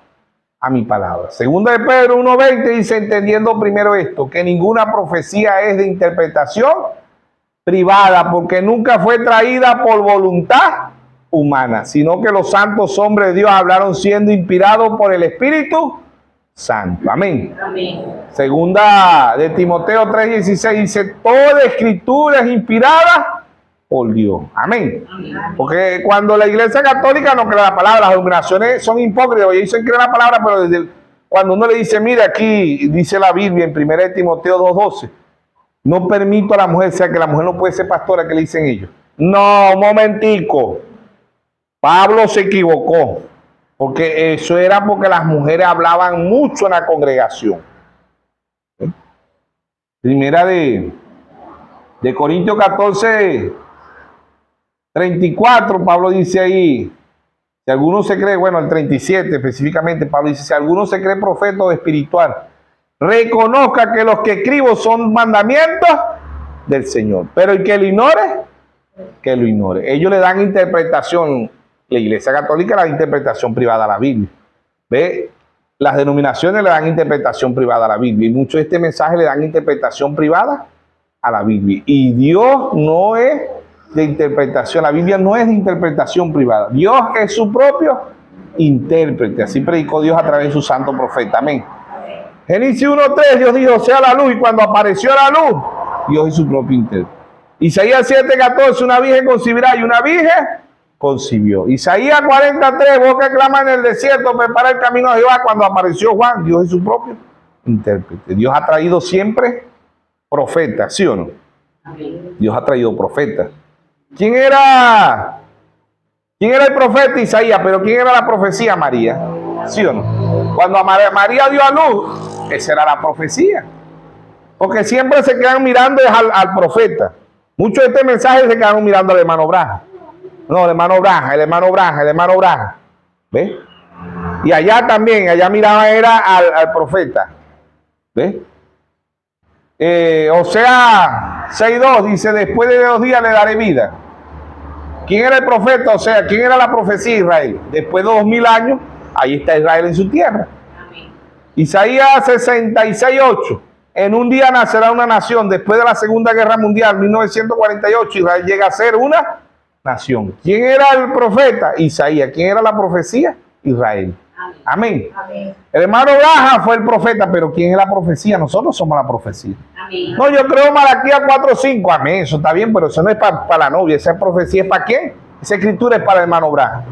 a mi palabra. Segunda de Pedro 1:20 dice, entendiendo primero esto, que ninguna profecía es de interpretación privada, porque nunca fue traída por voluntad humana, sino que los santos hombres de Dios hablaron siendo inspirados por el Espíritu Santo. Amén. Amén. Segunda de Timoteo 3:16 dice, toda escritura es inspirada por Dios. Amén. Amén. Porque cuando la Iglesia Católica no cree la palabra, las denominaciones son hipócritas, ellos dicen que creen la palabra, pero cuando uno le dice, mira, aquí dice la Biblia en 1 de Timoteo 2:12, no permito a la mujer, o sea que la mujer no puede ser pastora, que le dicen ellos. No, un momentico. Pablo se equivocó, porque eso era porque las mujeres hablaban mucho en la congregación. Primera de Corintios 14:34, Pablo dice ahí, si alguno se cree, bueno, el 37 específicamente, Pablo dice, si alguno se cree profeta o espiritual, reconozca que los que escribo son mandamientos del Señor. Pero el que lo ignore, que lo ignore. Ellos le dan interpretación, la Iglesia Católica le da interpretación privada a la Biblia. ¿Ve? Las denominaciones le dan interpretación privada a la Biblia. Y muchos de este mensaje le dan interpretación privada a la Biblia. Y Dios no es de interpretación. La Biblia no es de interpretación privada. Dios es su propio intérprete. Así predicó Dios a través de su santo profeta. Amén. Génesis 1:3, Dios dijo, sea la luz, y cuando apareció la luz, Dios es su propio intérprete. Isaías 7:14, una virgen concebirá, y una virgen concibió. Isaías 43, voz que clama en el desierto, prepara el camino de Jehová. Cuando apareció Juan, Dios es su propio intérprete. Dios ha traído siempre profetas, ¿sí o no? Dios ha traído profetas. ¿Quién era el profeta? Isaías. Pero ¿quién era la profecía? María, ¿sí o no? Cuando María dio a luz, esa era la profecía. Porque siempre se quedan mirando al profeta. Muchos de este mensaje se quedaron mirando al hermano Braja. No, el hermano Braja. ¿Ves? Y allá también, allá miraba era al profeta. ¿Ves? Osea 6:2 dice, después de 2 días le daré vida. ¿Quién era el profeta? O sea, ¿quién era la profecía de Israel? Después de 2000 años, ahí está Israel en su tierra. Amén. Isaías 66:8. En un día nacerá una nación. Después de la Segunda Guerra Mundial, 1948, Israel llega a ser una nación. ¿Quién era el profeta? Isaías. ¿Quién era la profecía? Israel. Amén. Amén. El hermano Braja fue el profeta, pero ¿quién es la profecía? Nosotros somos la profecía. Amén. No, yo creo Malaquías 4:5. Amén, eso está bien, pero eso no es para la novia. Esa profecía es para quién. Esa escritura es para el hermano Braja.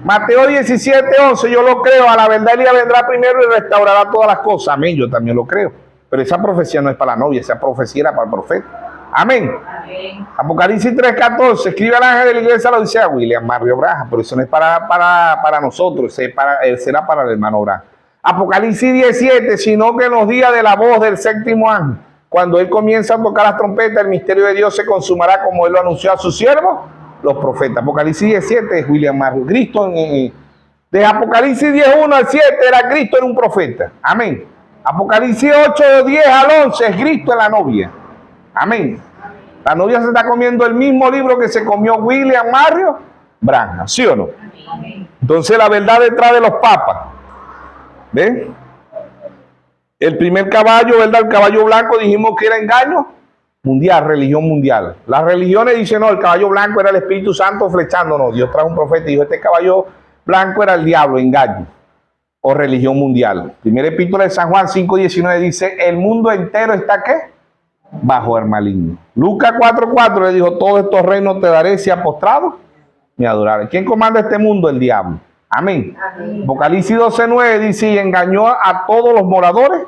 Mateo 17:11, yo lo creo. A la verdad Elías vendrá primero y restaurará todas las cosas. Amén, yo también lo creo. Pero esa profecía no es para la novia, esa profecía era para el profeta. Amén. Amén. Apocalipsis 3:14, escribe al ángel de la iglesia, lo dice a William Mario Braja, pero eso no es para nosotros, será para el hermano Braja. Apocalipsis 17, sino que en los días de la voz del séptimo ángel, cuando él comienza a tocar las trompetas, el misterio de Dios se consumará como él lo anunció a sus siervos, los profetas. Apocalipsis 17 es William Mario. Cristo, de Apocalipsis 10:1 al 7 era Cristo, era un profeta. Amén. Apocalipsis 8:10 al 11 es Cristo en la novia. Amén. La novia se está comiendo el mismo libro que se comió William Mario Branham, ¿sí o no? Entonces la verdad detrás de los papas. ¿Ven? El primer caballo, ¿verdad? El caballo blanco dijimos que era engaño mundial, religión mundial. Las religiones dicen, no, el caballo blanco era el Espíritu Santo flechándonos. Dios trajo un profeta y dijo, este caballo blanco era el diablo, engaño o religión mundial. Primera epístola de San Juan 5:19 dice, el mundo entero está ¿qué? Bajo el maligno. Lucas 4:4 le dijo, todos estos reinos te daré si postrado me adoraré. ¿Quién comanda este mundo? El diablo. Amén. Amén. Apocalipsis 12:9 dice, y engañó a todos los moradores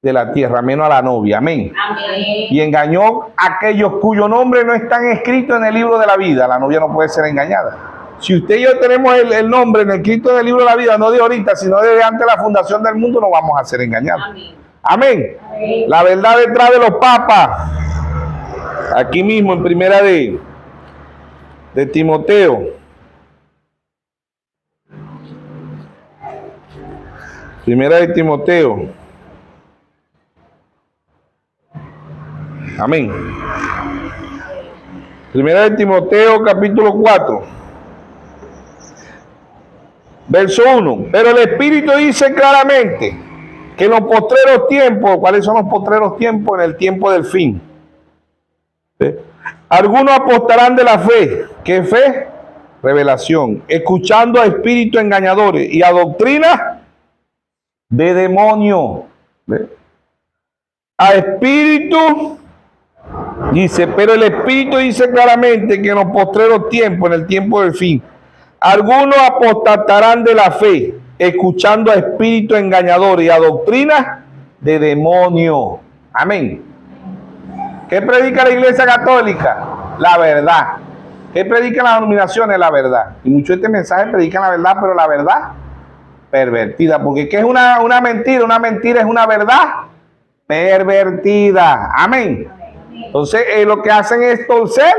de la tierra, menos a la novia. Amén. Amén. Y engañó a aquellos cuyo nombre no están escritos en el libro de la vida. La novia no puede ser engañada. Si usted y yo tenemos el nombre escrito en el libro de la vida, no de ahorita, sino de antes de la fundación del mundo, no vamos a ser engañados. Amén. Amén. Amén. La verdad detrás de los papas. Aquí mismo en primera de Timoteo. Primera de Timoteo. Amén. Primera de Timoteo capítulo 4. Verso 1. Pero el Espíritu dice claramente que en los postreros tiempos, ¿cuáles son los postreros tiempos? En el tiempo del fin. ¿Sí? Algunos apostarán de la fe. ¿Qué fe? Revelación. Escuchando a espíritus engañadores y a doctrinas de demonio. ¿Sí? A espíritu, dice, pero el Espíritu dice claramente que en los postreros tiempos, en el tiempo del fin, algunos apostatarán de la fe, escuchando a espíritus engañadores y a doctrinas de demonio. Amén. ¿Qué predica la Iglesia Católica? La verdad. ¿Qué predican las denominaciones? La verdad. Y muchos de este mensaje predican la verdad, pero la verdad pervertida. Porque ¿qué es una mentira? Una mentira es una verdad pervertida. Amén. Entonces, lo que hacen es torcer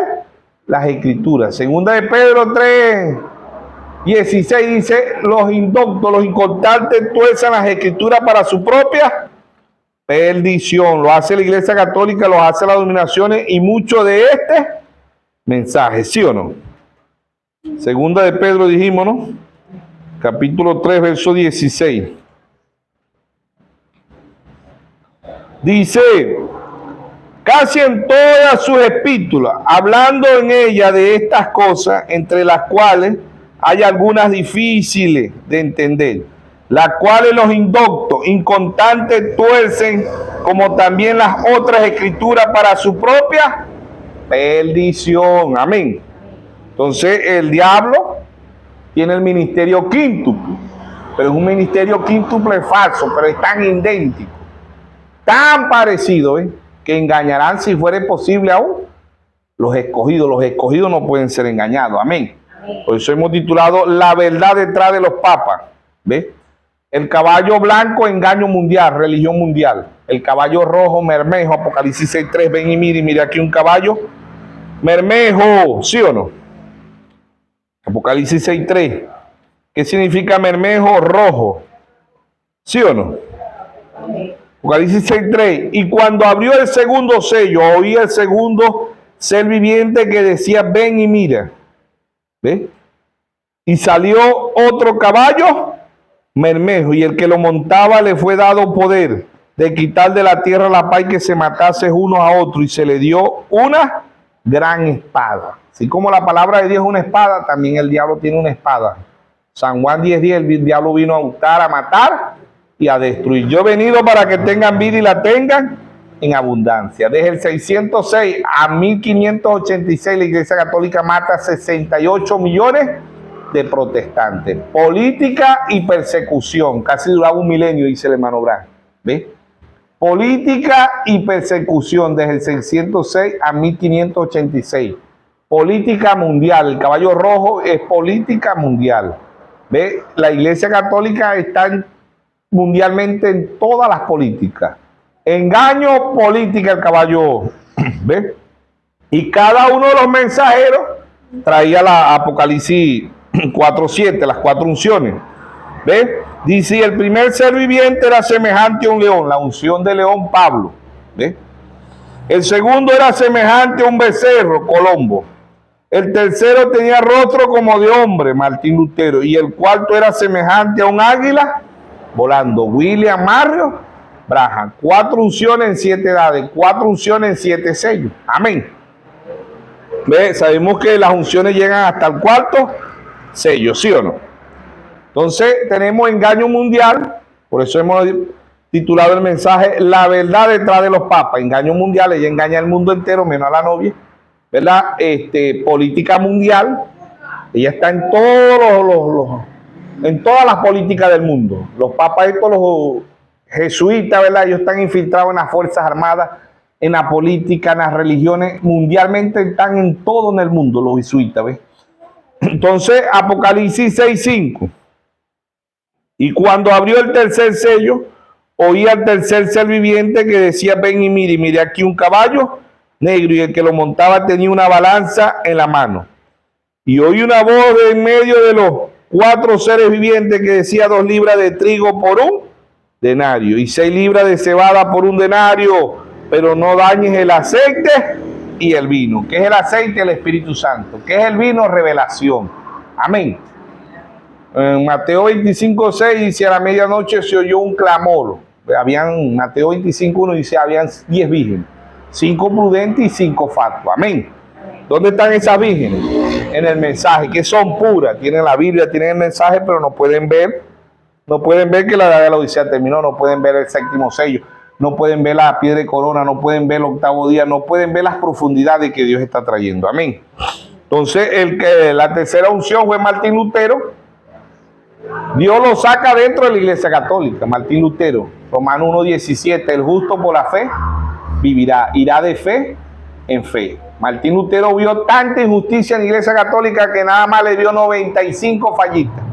las escrituras. Segunda de Pedro 3:16 dice, los indoctos, los inconstantes tuerzan las escrituras para su propia perdición. Lo hace la Iglesia Católica, lo hace las denominaciones y mucho de este mensaje, ¿sí o no? Segunda de Pedro dijimos, ¿no? Capítulo 3, verso 16. Dice, casi en todas sus epístolas, hablando en ella de estas cosas, entre las cuales hay algunas difíciles de entender, las cuales los indoctos inconstantes tuercen, como también las otras escrituras para su propia perdición. Amén. Entonces el diablo tiene el ministerio quíntuple, pero es un ministerio quíntuple falso, pero es tan idéntico, tan parecido, que engañarán, si fuere posible aún, los escogidos. Los escogidos no pueden ser engañados. Amén. Por eso hemos titulado La verdad detrás de los papas. ¿Ves? El caballo blanco, engaño mundial, religión mundial. El caballo rojo, mermejo, Apocalipsis 6:3. Ven y mire aquí un caballo mermejo, ¿sí o no? Apocalipsis 6:3. ¿Qué significa mermejo? Rojo, ¿sí o no? Apocalipsis 6:3. Y cuando abrió el segundo sello, oí el segundo ser viviente que decía: ven y mira. ¿Ve? Y salió otro caballo mermejo, y el que lo montaba le fue dado poder de quitar de la tierra la paz y que se matase uno a otro, y se le dio una gran espada. Así como la palabra de Dios es una espada, también el diablo tiene una espada. San Juan 10:10, el diablo vino a hurtar, a matar y a destruir. Yo he venido para que tengan vida y la tengan en abundancia. Desde el 606 a 1586 la Iglesia Católica mata 68 millones de protestantes. Política y persecución. Casi duraba un milenio, dice el hermano Brand. ¿Ve? Política y persecución desde el 606 a 1586. Política mundial. El caballo rojo es política mundial. ¿Ve? La Iglesia Católica está mundialmente en todas las políticas. Engaño, política, el caballo. ¿Ve? Y cada uno de los mensajeros traía la Apocalipsis 4:7, las 4 unciones. ¿Ve? Dice: el primer ser viviente era semejante a un león, la unción de león, Pablo. ¿Ve? El segundo era semejante a un becerro, Colombo. El tercero tenía rostro como de hombre, Martín Lutero. Y el cuarto era semejante a un águila volando, William Mario Branham. 4 unciones en 7 edades, 4 unciones en 7 sellos. Amén. ¿Ve? Sabemos que las unciones llegan hasta el 4º sello, ¿sí o no? Entonces tenemos engaño mundial. Por eso hemos titulado el mensaje La verdad detrás de los papas. Engaño mundial, ella engaña al mundo entero, menos a la novia, ¿verdad? Política mundial, ella está en en todas las políticas del mundo. Los papas estos, los jesuitas, ¿verdad? Ellos están infiltrados en las Fuerzas Armadas, en la política, en las religiones, mundialmente están en todo en el mundo los jesuitas, ¿ves? Entonces, Apocalipsis 6:5. Y cuando abrió el tercer sello, oí al tercer ser viviente que decía: ven y mire aquí un caballo negro, y el que lo montaba tenía una balanza en la mano. Y oí una voz de en medio de los 4 seres vivientes que decía: 2 libras de trigo por un denario, y 6 libras de cebada por un denario, pero no dañes el aceite y el vino. ¿Qué es el aceite? El Espíritu Santo. ¿Qué es el vino? Revelación. Amén. En Mateo 25:6 dice: a la medianoche se oyó un clamor. Mateo 25:1 dice: habían 10 vírgenes, 5 prudentes y 5 fatuas. Amén. ¿Dónde están esas vírgenes? En el mensaje, que son puras. Tienen la Biblia, tienen el mensaje, pero no pueden ver. No pueden ver que la edad de la Odisea terminó. No pueden ver el 7º sello. No pueden ver la piedra de corona. No pueden ver el 8º día. No pueden ver las profundidades que Dios está trayendo. Amén. Entonces, la tercera unción fue Martín Lutero. Dios lo saca dentro de la Iglesia Católica. Martín Lutero, Romanos 1:17, el justo por la fe vivirá, irá de fe en fe. Martín Lutero vio tanta injusticia en la Iglesia Católica que nada más le dio 95 fallitas.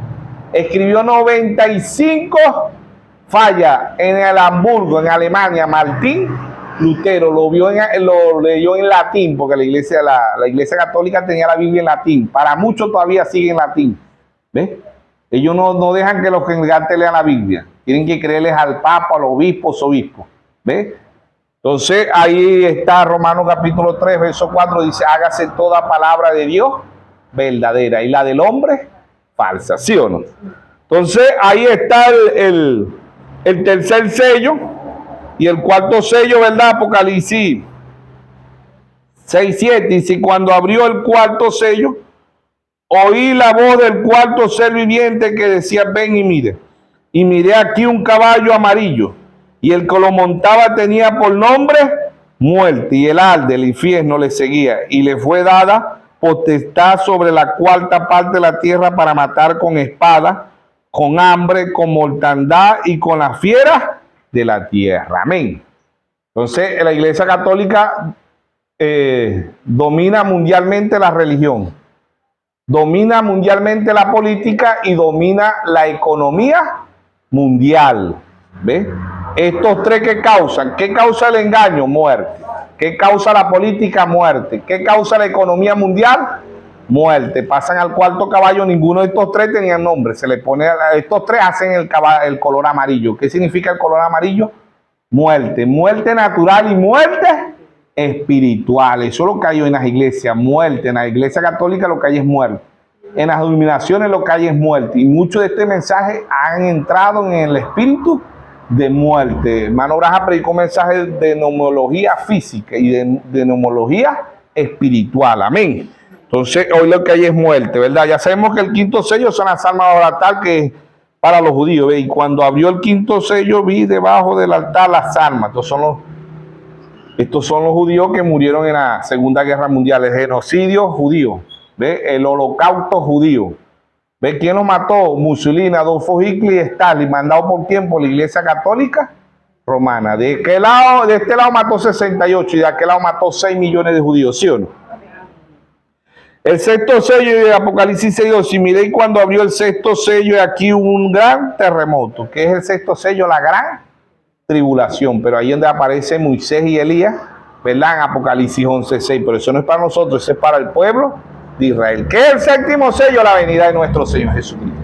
Escribió 95 fallas en el Hamburgo, en Alemania. Martín Lutero lo leyó en latín, porque la Iglesia Católica tenía la Biblia en latín. Para muchos todavía sigue en latín. ¿Ves? Ellos no dejan que los congregantes lean la Biblia. Tienen que creerles al Papa, a los obispos. ¿Ves? Entonces ahí está Romanos capítulo 3, verso 4. Dice: hágase toda palabra de Dios verdadera y la del hombre falsa. ¿Sí o no? Entonces ahí está el tercer sello y el 4º sello, ¿verdad? Apocalipsis 6:7 dice, cuando abrió el cuarto sello, oí la voz del cuarto ser viviente que decía, ven y mire. Y miré aquí un caballo amarillo, y el que lo montaba tenía por nombre muerte, y el al del infierno le seguía, y le fue dada potestad sobre la cuarta parte de la tierra para matar con espada, con hambre, con mortandad y con las fieras de la tierra. Amén. Entonces, la Iglesia Católica domina mundialmente la religión, domina mundialmente la política y domina la economía mundial. ¿Ves? Estos tres que causan, ¿qué causa el engaño? Muerte. ¿Qué causa la política? Muerte. ¿Qué causa la economía mundial? Muerte. Pasan al cuarto caballo, ninguno de estos tres tenía nombre. Se le pone a estos tres, hacen el color amarillo. ¿Qué significa el color amarillo? Muerte. Muerte natural y muerte espiritual. Eso es lo que hay en las iglesias, muerte. En la Iglesia Católica lo que hay es muerte. En las denominaciones lo que hay es muerte. Y muchos de este mensaje han entrado en el espíritu de muerte. Hermano Braja predicó mensajes de nomología física y de nomología espiritual. Amén. Entonces, hoy lo que hay es muerte, ¿verdad? Ya sabemos que el quinto sello son las almas del altar, que es para los judíos, ¿ve? Y cuando abrió el quinto sello, vi debajo del altar las almas. Estos son los judíos que murieron en la Segunda Guerra Mundial, el genocidio judío, ¿ve? El holocausto judío. ¿Ve quién los mató? Mussolini, Adolfo Hitler y Stalin, mandado por quién? Por la Iglesia Católica Romana. De este lado mató 68 y de aquel lado mató 6 millones de judíos, ¿sí o no? El sexto sello de Apocalipsis 6:2, y miré cuando abrió el sexto sello, y aquí hubo un gran terremoto. ¿Qué es el sexto sello? La gran tribulación. Pero ahí donde aparece Moisés y Elías, ¿verdad? En Apocalipsis 11:6. Pero eso no es para nosotros, eso es para el pueblo de Israel. ¿Qué es el séptimo sello? La venida de nuestro Señor Jesucristo.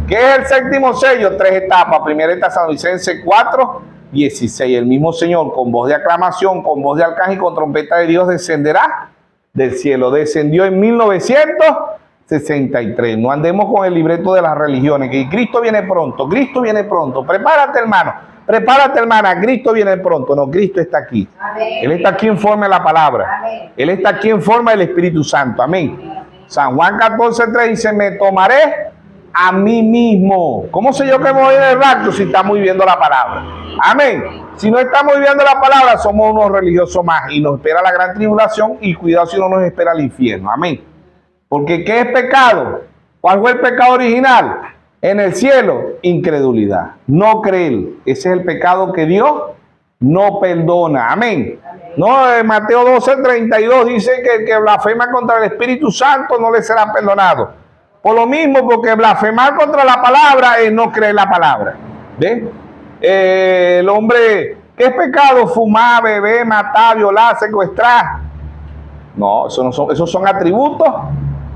¿Qué es el séptimo sello? 3 etapas. Primera etapa, Tesalonicenses 4:16. El mismo Señor, con voz de aclamación, con voz de arcángel y con trompeta de Dios, descenderá del cielo. Descendió en 1963. No andemos con el libreto de las religiones, que Cristo viene pronto, Cristo viene pronto. Prepárate, hermano, prepárate, hermana, Cristo viene pronto. No, Cristo está aquí. Amén. Él está aquí en forma de la palabra. Amén. Él está aquí en forma del Espíritu Santo. Amén. Amén. San Juan 14:3 dice, me tomaré a mí mismo. ¿Cómo sé yo que me voy en el rapto si estamos viviendo la palabra? Amén. Si no estamos viviendo la palabra, somos unos religiosos más y nos espera la gran tribulación, y cuidado si no nos espera el infierno. Amén. Porque ¿qué es pecado? ¿Cuál fue el pecado original? En el cielo, incredulidad, no creer. Ese es el pecado que Dios no perdona. Amén. No, en Mateo 12:32 dice que el que blasfema contra el Espíritu Santo no le será perdonado. Por lo mismo, porque blasfemar contra la palabra es no creer la palabra. ¿Ven? El hombre, ¿qué es pecado? Fumar, beber, matar, violar, secuestrar. No, esos son atributos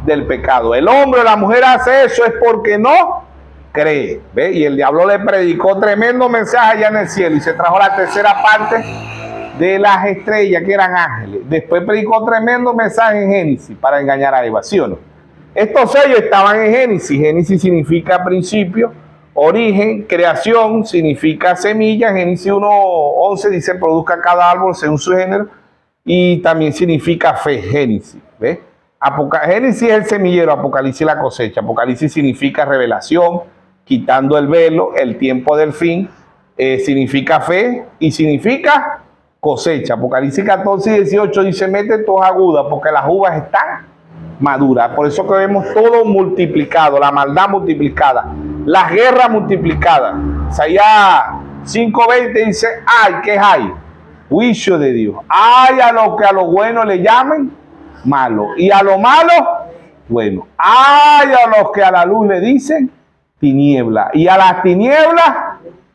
del pecado. El hombre o la mujer hace eso es porque no cree. ¿Ve? Y el diablo le predicó tremendo mensaje allá en el cielo y se trajo la tercera parte de las estrellas, que eran ángeles. Después predicó tremendo mensaje en Génesis para engañar a Eva, ¿sí o no? Estos sellos estaban en Génesis. Génesis significa principio, origen, creación, significa semilla. Génesis 1:11 dice, produzca cada árbol según su género. Y también significa fe, Génesis. ¿Ves? Génesis es el semillero, Apocalipsis la cosecha. Apocalipsis significa revelación, quitando el velo, el tiempo del fin. Significa fe y significa cosecha. Apocalipsis 14:18 dice, mete tus agudas porque las uvas están maduras. Por eso que vemos todo multiplicado, la maldad multiplicada, las guerras multiplicadas. Isaías 5:20 dice, ay, ¿qué hay? Juicio de Dios. Ay a lo que a lo bueno le llamen malo, y a lo malo bueno. Ay a los que a la luz le dicen tiniebla, y a las tinieblas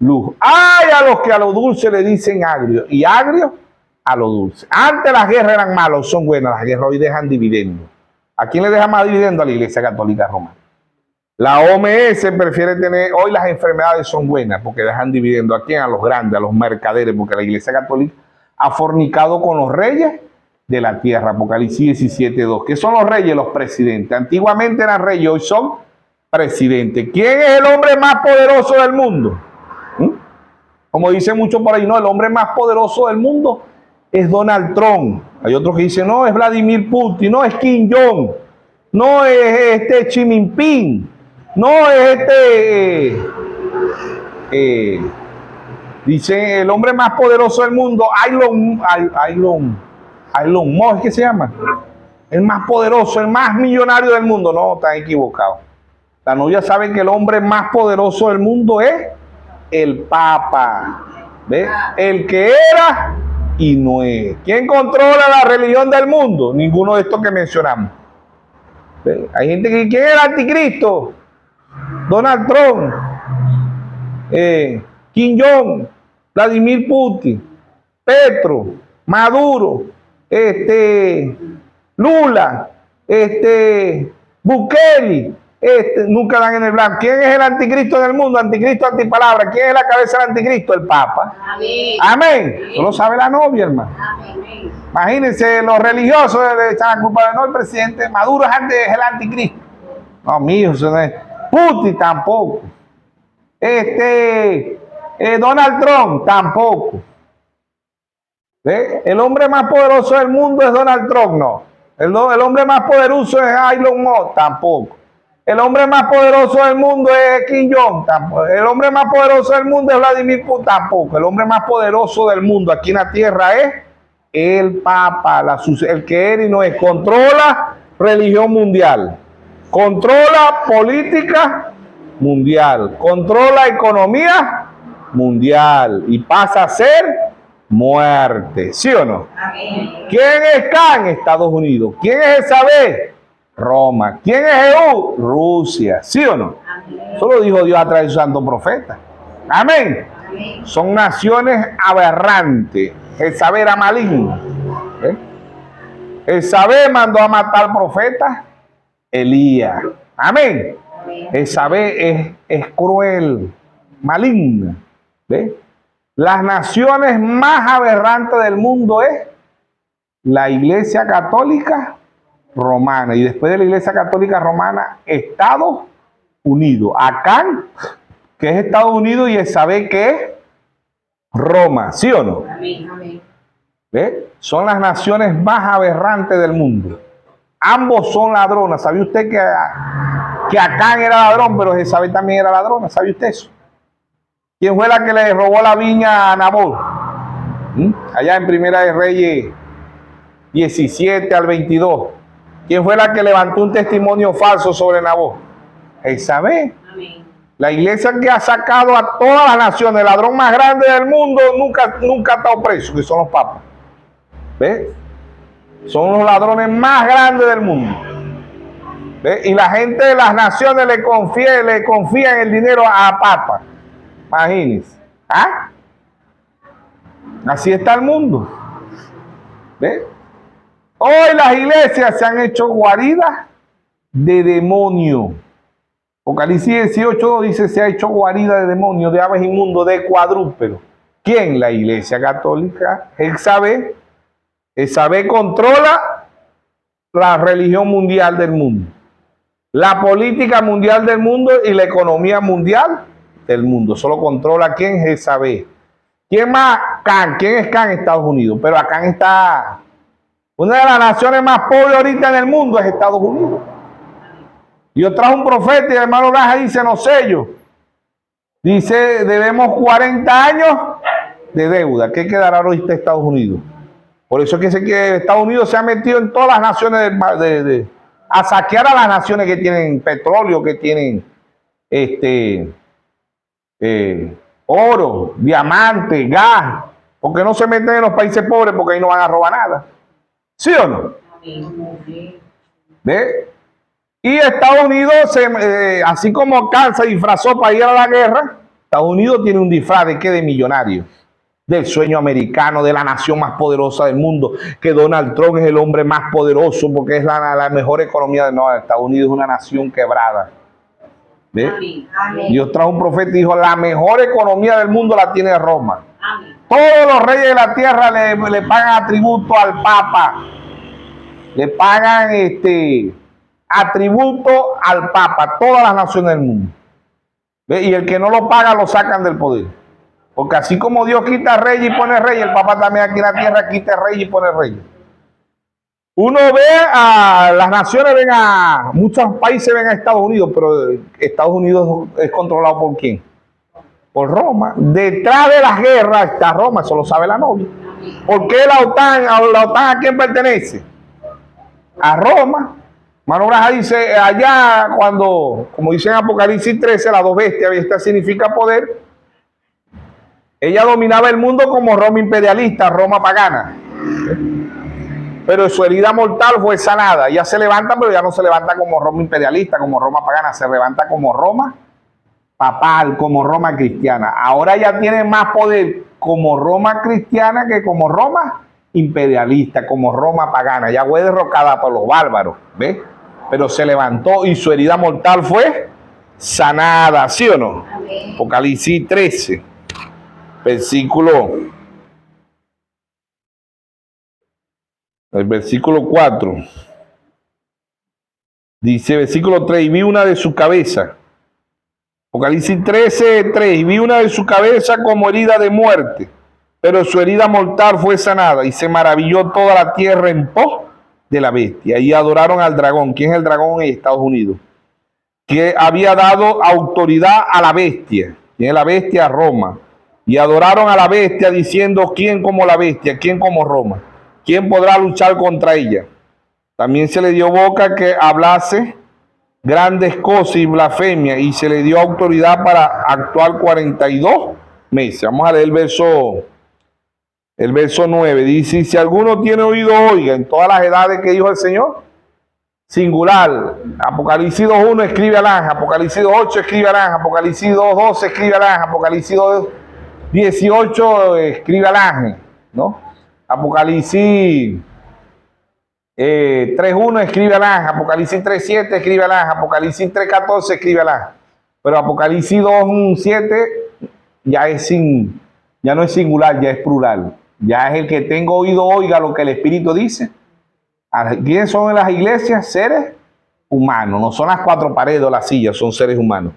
luz. Ay a los que a lo dulce le dicen agrio, y agrio a lo dulce. Antes las guerras eran malas, son buenas. Las guerras hoy dejan dividendo. ¿A quién le deja más dividendo? A la Iglesia Católica Romana. La OMS prefiere tener, hoy las enfermedades son buenas porque dejan dividendo. ¿A quién? A los grandes, a los mercaderes, porque la Iglesia Católica ha fornicado con los reyes de la tierra. Apocalipsis 17:2. ¿Qué son los reyes? Los presidentes. Antiguamente eran reyes, hoy son presidentes. ¿Quién es el hombre más poderoso del mundo? Como dicen muchos por ahí, no, el hombre más poderoso del mundo es Donald Trump. Hay otros que dicen, no, es Vladimir Putin, no, es Kim Jong, no es Xi Jinping, no es dice el hombre más poderoso del mundo, Elon Musk, ¿qué se llama? El más poderoso, el más millonario del mundo. No, están equivocados. La novia sabe que el hombre más poderoso del mundo es el Papa. ¿Ve? El que era y no es. ¿Quién controla la religión del mundo? Ninguno de estos que mencionamos. ¿Ve? Hay gente que ¿quién es el anticristo? Donald Trump, Kim Jong, Vladimir Putin, Petro, Maduro, Lula, Bukele, nunca dan en el blanco. ¿Quién es el anticristo del mundo? Anticristo, antipalabra. ¿Quién es la cabeza del anticristo? El Papa. Amén. Amén. Eso lo sabe la novia, hermano. Amén. Imagínense, los religiosos le echan la culpa de no, el presidente Maduro es el anticristo. No, mío, eso no es. Putin tampoco. Donald Trump tampoco. ¿Ve? El hombre más poderoso del mundo es Donald Trump, no. El hombre más poderoso es Elon Musk, tampoco. El hombre más poderoso del mundo es Kim Jong, tampoco. El hombre más poderoso del mundo es Vladimir Putin, tampoco. El hombre más poderoso del mundo aquí en la tierra es el Papa, el que era y no es. Controla religión mundial, controla política mundial, controla economía mundial y pasa a ser muerte, ¿sí o no? Amén. ¿Quién es Can? Estados Unidos. ¿Quién es Jezabel? Roma. ¿Quién es Jehú? Rusia, ¿sí o no? Amén. Eso lo dijo Dios a través de su santo profeta. Amén. Amén. Son naciones aberrantes. Jezabel era maligno. Jezabel mandó a matar al profeta Elías. Amén. Jezabel es cruel, maligna. ¿Ve? Las naciones más aberrantes del mundo es la Iglesia Católica Romana. Y después de la Iglesia Católica Romana, Estados Unidos. Acán, que es Estados Unidos, y Jezabel, que es Roma. ¿Sí o no? Amén, amén. ¿Ve? Son las naciones más aberrantes del mundo. Ambos son ladronas. ¿Sabía usted que Acán era ladrón, pero Jezabel también era ladrona? ¿Sabe usted eso? ¿Quién fue la que le robó la viña a Nabot? Allá en Primera de Reyes 17 al 22. ¿Quién fue la que levantó un testimonio falso sobre Nabot? Jezabel. Amén. La iglesia que ha sacado a todas las naciones, el ladrón más grande del mundo, nunca ha estado preso, que son los papas. ¿Ves? Son los ladrones más grandes del mundo. ¿Ves? Y la gente de las naciones le confía en el dinero a papas. Imagínense. ¿Ah? Así está el mundo. ¿Ves? Hoy las iglesias se han hecho guaridas de demonios. Apocalipsis 18 dice, se ha hecho guarida de demonios, de aves inmundos, de cuadrúpedos. ¿Quién? La Iglesia Católica. Jezabel. Jezabel controla la religión mundial del mundo, la política mundial del mundo y la economía mundial del mundo. Solo controla quién es Jezabel. ¿Quién más? Can. ¿Quién es Can? Estados Unidos. Pero acá está una de las naciones más pobres ahorita en el mundo, es Estados Unidos. Yo trajo un profeta y el hermano Laja dice, no sé yo. Dice, debemos 40 años de deuda. ¿Qué quedará ahorita Estados Unidos? Por eso es que Estados Unidos se ha metido en todas las naciones a saquear a las naciones que tienen petróleo, que tienen oro, diamante, gas, porque no se meten en los países pobres porque ahí no van a robar nada. ¿Sí o no? ¿Ve? Y Estados Unidos, así como Can se disfrazó para ir a la guerra, Estados Unidos tiene un disfraz de ¿qué? De millonario, del sueño americano, de la nación más poderosa del mundo, que Donald Trump es el hombre más poderoso porque es la mejor economía de no, Estados Unidos es una nación quebrada. ¿Ve? Amén. Amén. Dios trajo un profeta y dijo, la mejor economía del mundo la tiene Roma. Amén. Todos los reyes de la tierra le pagan atributo al Papa. Le pagan atributo al Papa, todas las naciones del mundo. ¿Ve? Y el que no lo paga lo sacan del poder. Porque así como Dios quita rey y pone rey, el Papa también aquí en la tierra quita rey y pone rey. Uno ve a las naciones, ven a muchos países, ven a Estados Unidos, pero Estados Unidos es controlado ¿por quién? Por Roma. Detrás de las guerras está Roma, eso lo sabe la novia. ¿Por qué la OTAN a quién pertenece? A Roma. Mano Braja dice allá cuando, como dice en Apocalipsis 13, las dos bestias, esta significa poder. Ella dominaba el mundo como Roma imperialista, Roma pagana. Pero su herida mortal fue sanada. Ella se levanta, pero ya no se levanta como Roma imperialista, como Roma pagana, se levanta como Roma papal, como Roma cristiana. Ahora ya tiene más poder como Roma cristiana que como Roma imperialista, como Roma pagana. Ya fue derrocada por los bárbaros, ¿ves? Pero se levantó y su herida mortal fue sanada, ¿sí o no? Amén. Apocalipsis 13, el versículo 4. Dice, versículo 3, y vi una de su cabeza. Apocalipsis 13, 3, y vi una de su cabeza como herida de muerte, pero su herida mortal fue sanada, y se maravilló toda la tierra en pos de la bestia. Y adoraron al dragón. ¿Quién es el dragón en Estados Unidos? Que había dado autoridad a la bestia. ¿Quién es la bestia? Roma. Y adoraron a la bestia diciendo, ¿quién como la bestia? ¿Quién como Roma? ¿Quién podrá luchar contra ella? También se le dio boca que hablase grandes cosas y blasfemia, y se le dio autoridad para actuar 42 meses. Vamos a leer el verso 9. Dice, si alguno tiene oído, oiga, en todas las edades que dijo el Señor, singular. Apocalipsis 2.1 escribe al ángel, Apocalipsis 2.8 escribe al ángel, Apocalipsis 2.12 escribe al ángel, Apocalipsis 2.18 escribe al ángel, ¿no? Apocalipsis 3.1 escribe al ángel, Apocalipsis 3.7 escribe al ángel, Apocalipsis 3.14 escribe al ángel. Pero Apocalipsis 2.7 ya no es singular, ya es plural. Ya es el que tenga oído oiga lo que el Espíritu dice. ¿Quiénes son en las iglesias? Seres humanos, no son las cuatro paredes o las sillas, son seres humanos.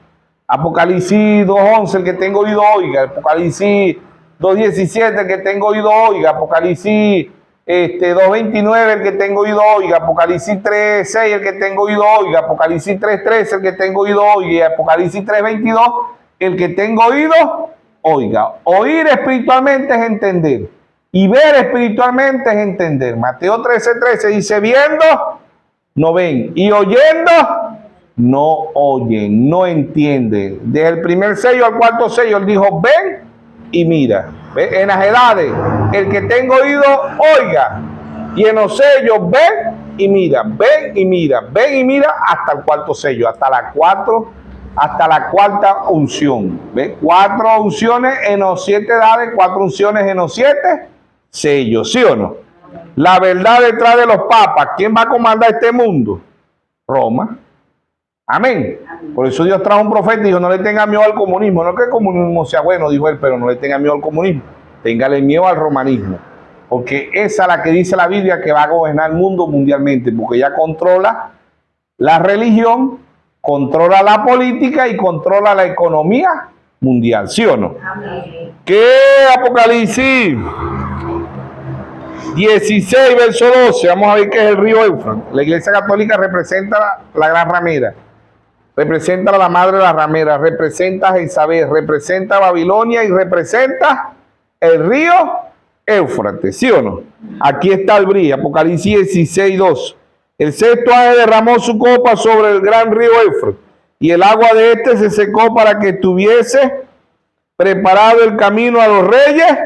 Apocalipsis 2.11, el que tenga oído oiga. Apocalipsis 2.17, el que tenga oído oiga. Apocalipsis 2.29, el que tenga oído oiga. Apocalipsis 3.6, el que tenga oído oiga. Apocalipsis 3.13, el que tenga oído oiga. Y Apocalipsis 3.22, el que tenga oído oiga. Oír espiritualmente es entender. Y ver espiritualmente es entender. Mateo 13:13 dice, viendo, no ven. Y oyendo, no oyen, no entienden. Desde el primer sello al cuarto sello, él dijo, ven y mira. ¿Ven? En las edades, el que tenga oído, oiga. Y en los sellos, ven y mira, ven y mira, ven y mira hasta el cuarto sello, hasta la cuarta unción. ¿Ven? 4 unciones en los 7 edades, 4 unciones en los 7 sellos, ¿sí o no? La verdad detrás de los papas, ¿quién va a comandar este mundo? Roma. Amén. Por eso Dios trajo un profeta y dijo, no le tenga miedo al comunismo. No que el comunismo sea bueno, dijo él, pero no le tenga miedo al comunismo. Téngale miedo al romanismo. Porque esa es la que dice la Biblia que va a gobernar el mundo mundialmente. Porque ella controla la religión, controla la política y controla la economía mundial. ¿Sí o no? Amén. ¿Qué Apocalipsis 16, verso 12? Vamos a ver qué es el río Éufrates. La Iglesia Católica representa la gran ramera. Representa a la madre de la ramera, representa a Jezabel, representa a Babilonia y representa el río Éufrates, ¿sí o no? Aquí está el brillo, Apocalipsis 16, 2. El sexto ángel derramó su copa sobre el gran río Éufrates, y el agua de este se secó para que estuviese preparado el camino a los reyes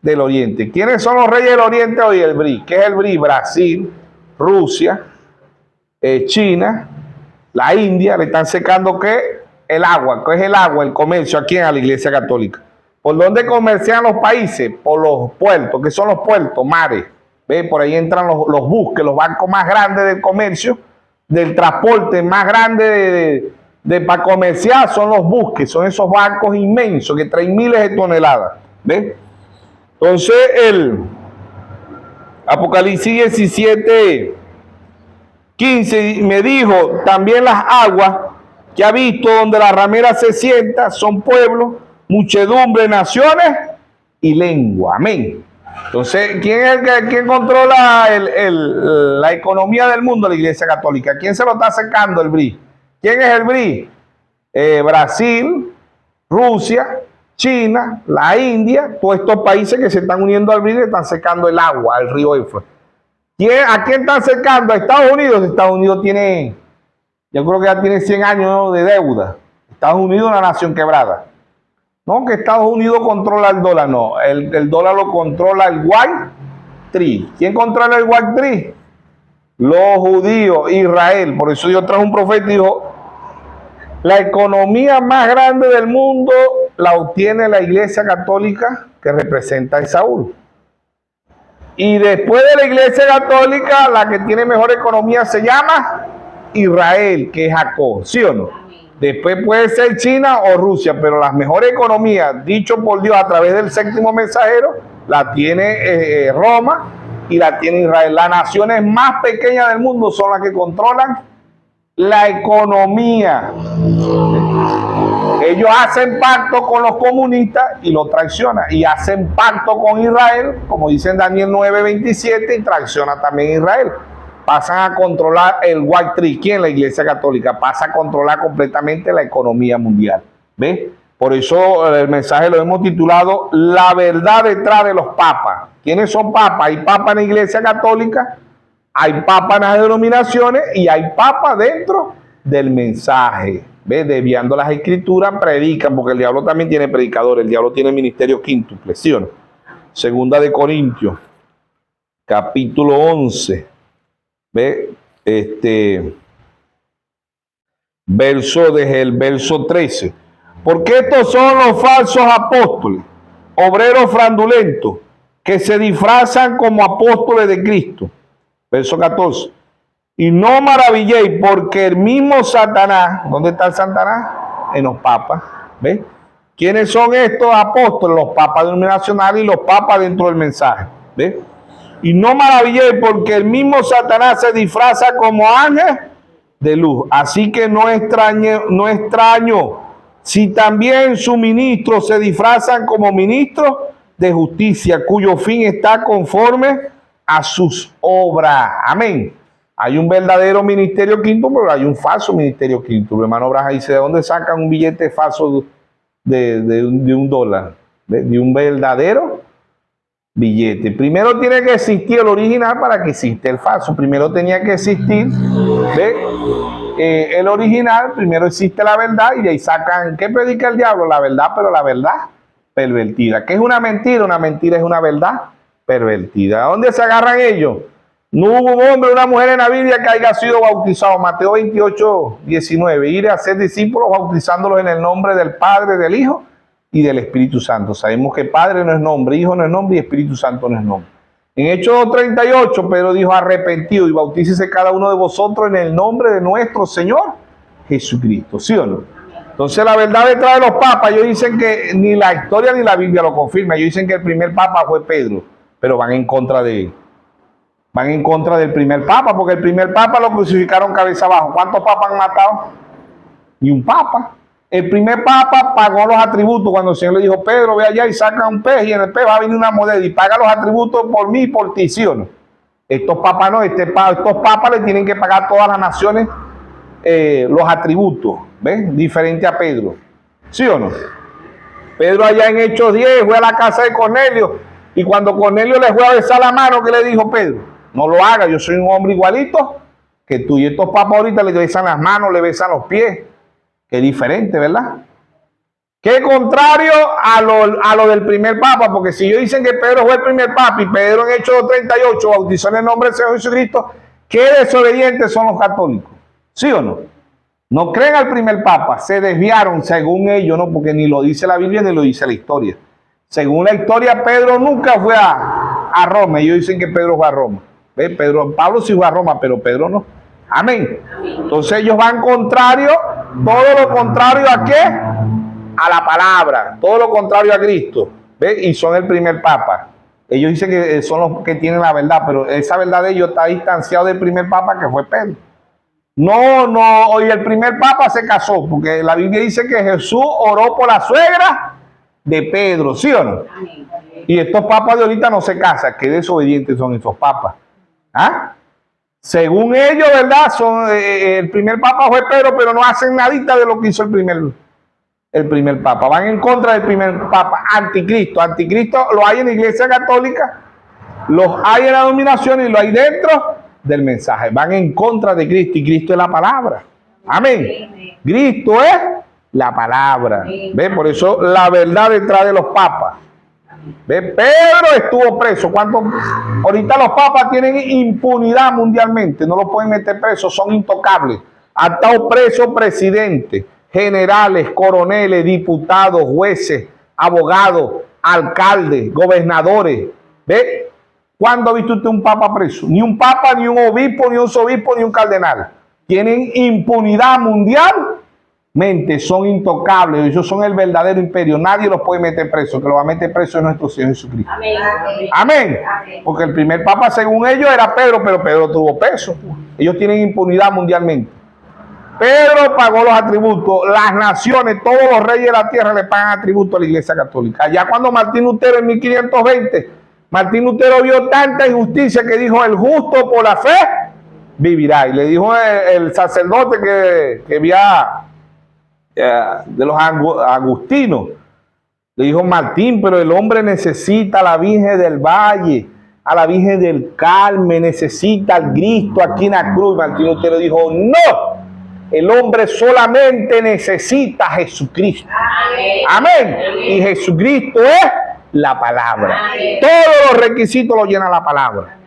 del oriente. ¿Quiénes son los reyes del oriente hoy? El BRI. ¿Qué es el BRI? Brasil, Rusia, China, la India. Le están secando ¿qué? El agua. ¿Qué es el agua? El comercio aquí en la Iglesia Católica. ¿Por dónde comercian los países? Por los puertos. ¿Qué son los puertos? Mares. ¿Ve? Por ahí entran los buques, los barcos más grandes del comercio, del transporte más grande para comerciar son los buques. Son esos barcos inmensos que traen miles de toneladas. ¿Ve? Entonces el Apocalipsis 17, 15 me dijo, también las aguas que ha visto donde la ramera se sienta son pueblos, muchedumbre, naciones y lengua. Amén. Entonces, ¿quién controla la economía del mundo? La Iglesia Católica. ¿Quién se lo está secando el BRI? ¿Quién es el BRI? Brasil, Rusia, China, la India, todos estos países que se están uniendo al BRI le están secando el agua al río Éufrates. ¿A quién están secando? ¿A Estados Unidos? Estados Unidos tiene, yo creo que ya tiene 100 años de deuda. Estados Unidos es una nación quebrada. No, que Estados Unidos controla el dólar, no. El dólar lo controla el White Tree. ¿Quién controla el White Tree? Los judíos, Israel. Por eso Dios trajo un profeta y dijo, la economía más grande del mundo la obtiene la Iglesia Católica que representa a Saúl. Y después de la Iglesia Católica, la que tiene mejor economía se llama Israel, que es Jacob, ¿sí o no? Después puede ser China o Rusia, pero las mejores economías, dicho por Dios a través del séptimo mensajero, la tiene Roma y la tiene Israel. Las naciones más pequeñas del mundo son las que controlan la economía. Ellos hacen pacto con los comunistas y los traicionan. Y hacen pacto con Israel, como dice en Daniel 9:27, y traiciona también a Israel. Pasan a controlar el White Tree. ¿Quién? La Iglesia Católica. Pasa a controlar completamente la economía mundial. ¿Ves? Por eso el mensaje lo hemos titulado La verdad detrás de los papas. ¿Quiénes son papas? Hay papas en la Iglesia Católica, hay papas en las denominaciones y hay papas dentro del mensaje. ¿Ves? Desviando las escrituras, predican, porque el diablo también tiene predicadores. El diablo tiene ministerio quíntuple, ¿sí o no? Segunda de Corintios, capítulo 11. ¿Ve? Desde el verso 13. Porque estos son los falsos apóstoles, obreros fraudulentos, que se disfrazan como apóstoles de Cristo. Verso 14. Y no maravilléis, porque el mismo Satanás, ¿dónde está el Satanás? En los papas. ¿Ve? ¿Quiénes son estos apóstoles? Los papas denominacionales y los papas dentro del mensaje. ¿Ve? Y no maravilléis, porque el mismo Satanás se disfraza como ángel de luz. Así que no extraño si también sus ministros se disfrazan como ministros de justicia, cuyo fin está conforme a sus obras. Amén. Hay un verdadero ministerio quinto, pero hay un falso ministerio quinto. El hermano Braja dice, ¿de dónde sacan un billete falso de $1? De un verdadero billete. Primero tiene que existir el original para que exista el falso. Primero tenía que existir el original, primero existe la verdad y de ahí sacan, ¿qué predica el diablo? La verdad, pero la verdad pervertida. ¿Qué es una mentira? Una mentira es una verdad pervertida. ¿A dónde se agarran ellos? No hubo un hombre o una mujer en la Biblia que haya sido bautizado. Mateo 28:19. Ir a ser discípulos bautizándolos en el nombre del Padre, del Hijo y del Espíritu Santo. Sabemos que Padre no es nombre, Hijo no es nombre y Espíritu Santo no es nombre. En Hechos 2:38, Pedro dijo, arrepentido y bautícese cada uno de vosotros en el nombre de nuestro Señor Jesucristo. ¿Sí o no? Entonces la verdad detrás de los papas, ellos dicen que ni la historia ni la Biblia lo confirma. Ellos dicen que el primer papa fue Pedro, pero van en contra de él. Van en contra del primer papa, porque el primer papa lo crucificaron cabeza abajo. ¿Cuántos papas han matado? Ni un papa. El primer papa pagó los atributos cuando el Señor le dijo, Pedro, ve allá y saca un pez y en el pez va a venir una moneda y paga los atributos por mí y por ti, ¿sí o no? Estos papas no, estos papas le tienen que pagar a todas las naciones los atributos, ¿ves? Diferente a Pedro, ¿sí o no? Pedro allá en Hechos 10 fue a la casa de Cornelio y cuando Cornelio le fue a besar la mano, ¿qué le dijo Pedro? No lo haga, yo soy un hombre igualito que tú. Y estos papas ahorita le besan las manos, le besan los pies. Qué diferente, ¿verdad? Qué contrario a lo del primer papa, porque si ellos dicen que Pedro fue el primer papa y Pedro en Hechos 38 bautizó en el nombre del Señor Jesucristo, qué desobedientes son los católicos. ¿Sí o no? No creen al primer papa, se desviaron según ellos, no, porque ni lo dice la Biblia ni lo dice la historia. Según la historia, Pedro nunca fue a Roma. Ellos dicen que Pedro fue a Roma. ¿Ves? Pablo sí fue a Roma, pero Pedro no. Amén. Entonces ellos van contrario, todo lo contrario a qué? A la palabra, todo lo contrario a Cristo. ¿Ves? Y son el primer papa. Ellos dicen que son los que tienen la verdad, pero esa verdad de ellos está distanciado del primer papa que fue Pedro. No, y el primer papa se casó, porque la Biblia dice que Jesús oró por la suegra de Pedro, ¿sí o no? Y estos papas de ahorita no se casan, qué desobedientes son esos papas. ¿Ah? Según ellos, ¿verdad? El primer papa fue Pedro, pero no hacen nadita de lo que hizo el primer papa. Van en contra del primer papa, anticristo. Anticristo lo hay en la Iglesia Católica, los hay en la dominación y lo hay dentro del mensaje. Van en contra de Cristo y Cristo es la palabra. Amén. Cristo es la palabra. ¿Ve? Por eso la verdad detrás de los papas. ¿Ve? Pedro estuvo preso. Ahorita los papas tienen impunidad mundialmente, no los pueden meter presos, son intocables. Ha estado preso presidentes, generales, coroneles, diputados, jueces, abogados, alcaldes, gobernadores. ¿Ve? ¿Cuándo ha visto usted un papa preso? Ni un papa, ni un obispo, ni un arzobispo, ni un cardenal. Tienen impunidad mundialmente, son intocables. Ellos son el verdadero imperio. Nadie los puede meter preso. Que lo va a meter preso es nuestro Señor Jesucristo. Amén. Amén. Porque el primer papa, según ellos, era Pedro, pero Pedro tuvo peso. Ellos tienen impunidad mundialmente. Pedro pagó los atributos. Las naciones, todos los reyes de la tierra le pagan atributos a la Iglesia Católica. Ya cuando Martín Lutero en 1520, Martín Lutero vio tanta injusticia que dijo: el justo por la fe vivirá. Y le dijo el sacerdote que había de los agustinos, le dijo: Martín, pero el hombre necesita a la Virgen del Valle, a la Virgen del Carmen, necesita al Cristo aquí en la cruz. Martín Lutero dijo: no, el hombre solamente necesita a Jesucristo. Amén. Y Jesucristo es la palabra. Todos los requisitos los llena la palabra.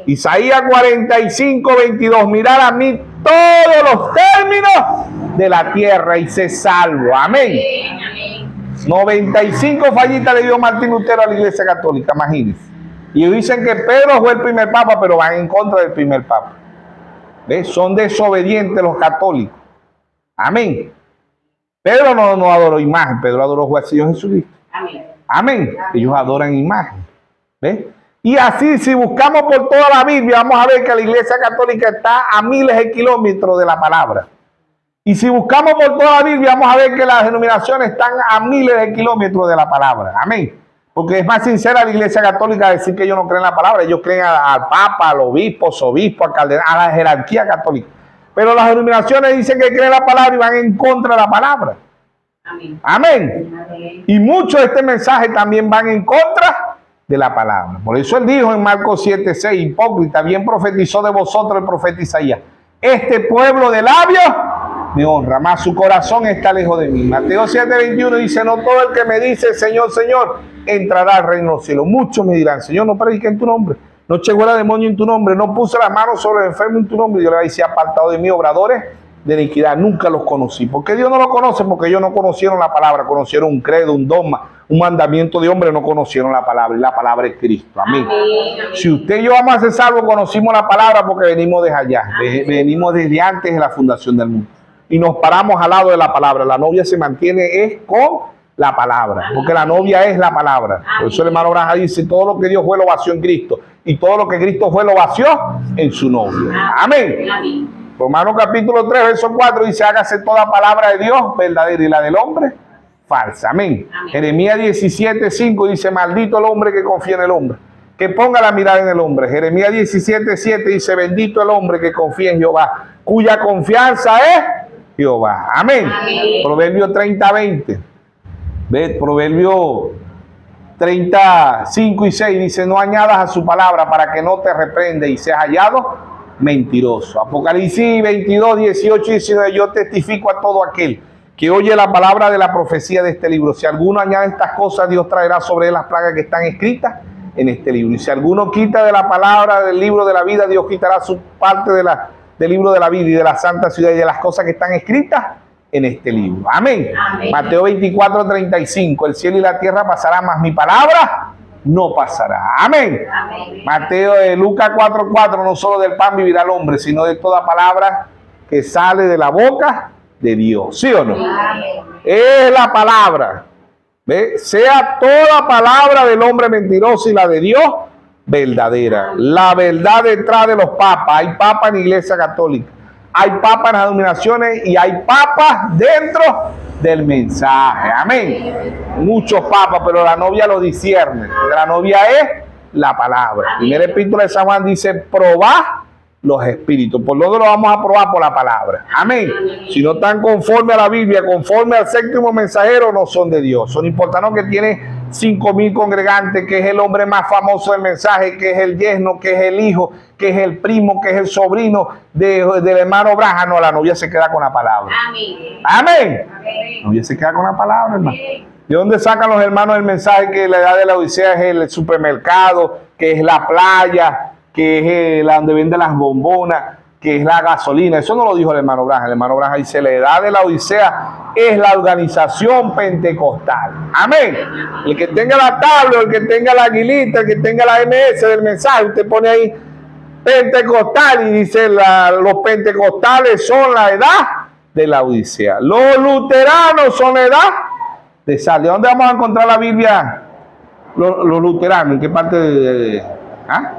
Isaías 45, 22. Mirad a mí todos los términos de la tierra y sé salvo. Amén. 95 fallitas le dio Martín Lutero a la Iglesia Católica, imagínense. Y dicen que Pedro fue el primer papa, pero van en contra del primer papa. ¿Ves? Son desobedientes los católicos. Amén. Pedro no adoró imagen, Pedro adoró al Señor Jesucristo. Amén. Amén. Ellos adoran imagen. ¿Ves? Y así, si buscamos por toda la Biblia, vamos a ver que la Iglesia Católica está a miles de kilómetros de la palabra. Y si buscamos por toda la Biblia, vamos a ver que las denominaciones están a miles de kilómetros de la palabra. Amén. Porque es más sincera la Iglesia Católica decir que ellos no creen en la palabra. Ellos creen al Papa, al obispo, al cardenal, a la jerarquía católica. Pero las denominaciones dicen que creen la palabra y van en contra de la palabra. Amén. Amén. Y muchos de este mensaje también van en contra de la palabra. Por eso él dijo en Marcos 7:6, hipócrita, bien profetizó de vosotros el profeta Isaías: este pueblo de labios me honra, mas su corazón está lejos de mí. Mateo 7:21 dice: no todo el que me dice Señor, Señor, entrará al reino de los cielos. Muchos me dirán: Señor, no prediqué en tu nombre, no eché fuera demonio en tu nombre, no puse las manos sobre el enfermo en tu nombre. Y yo le decía: apartado de mí, obradores de iniquidad, nunca los conocí. ¿Por qué Dios no los conoce? Porque ellos no conocieron la palabra, conocieron un credo, un dogma, un mandamiento de hombre, no conocieron la palabra, y la palabra es Cristo. Amén. Amén. Si usted y yo vamos a ser salvos, conocimos la palabra porque venimos desde allá, venimos desde antes de la fundación del mundo. Y nos paramos al lado de la palabra. La novia se mantiene con la palabra, porque la novia es la palabra. Por eso el hermano Branham dice: todo lo que Dios fue lo vació en Cristo, y todo lo que Cristo fue lo vació en su novia. Amén. Amén. Romanos capítulo 3, verso 4 dice: hágase toda palabra de Dios verdadera y la del hombre falsa. Amén. Amén. Jeremías 17:5 dice: maldito el hombre que confía en el hombre, que ponga la mirada en el hombre. Jeremías 17:7 dice: bendito el hombre que confía en Jehová, cuya confianza es Jehová. Amén. Amén. Proverbio 30:20. ¿Ves? Proverbio 35 y 6 dice: no añadas a su palabra para que no te reprenda y seas hallado mentiroso. Apocalipsis 22:18 y 19: yo testifico a todo aquel que oye la palabra de la profecía de este libro. Si alguno añade estas cosas, Dios traerá sobre él las plagas que están escritas en este libro. Y si alguno quita de la palabra del libro de la vida, Dios quitará su parte del libro de la vida y de la santa ciudad y de las cosas que están escritas en este libro. Amén. Amén. Mateo 24:35: el cielo y la tierra pasarán, mas mi palabra no pasará. Amén. Amén. Lucas 4:4: no solo del pan vivirá el hombre, sino de toda palabra que sale de la boca de Dios. ¿Sí o no? Amén. Es la palabra. ¿Ve? Sea toda palabra del hombre mentirosa y la de Dios verdadera. La verdad detrás de los papas. Hay papas en la Iglesia Católica, hay papas en las denominaciones y hay papas dentro del mensaje. Amén. Muchos papas, pero la novia lo discierne. La novia es la palabra. Primera epístola de San Juan dice, probad los espíritus. ¿Por dónde lo vamos a probar? Por la palabra. Amén. Si no están conforme a la Biblia, conforme al séptimo mensajero, no son de Dios. Son importantes que tiene 5,000 congregantes, que es el hombre más famoso del mensaje, que es el yerno, que es el hijo, que es el primo, que es el sobrino del hermano Branham. No, la novia se queda con la palabra. Amén. Amén. La novia se queda con la palabra, hermano. ¿De dónde sacan los hermanos el mensaje que la edad de la Odisea es el supermercado, que es la playa, que es donde venden las bombonas, que es la gasolina? Eso no lo dijo el hermano Branham. El hermano Branham dice, la edad de la Odisea es la organización pentecostal. Amén. El que tenga la tabla, el que tenga la aguilita, el que tenga la MS del mensaje, usted pone ahí pentecostal y dice, los pentecostales son la edad de la Odisea. Los luteranos son la edad de sal. ¿De dónde vamos a encontrar la Biblia? Los luteranos, ¿en qué parte ¿ah?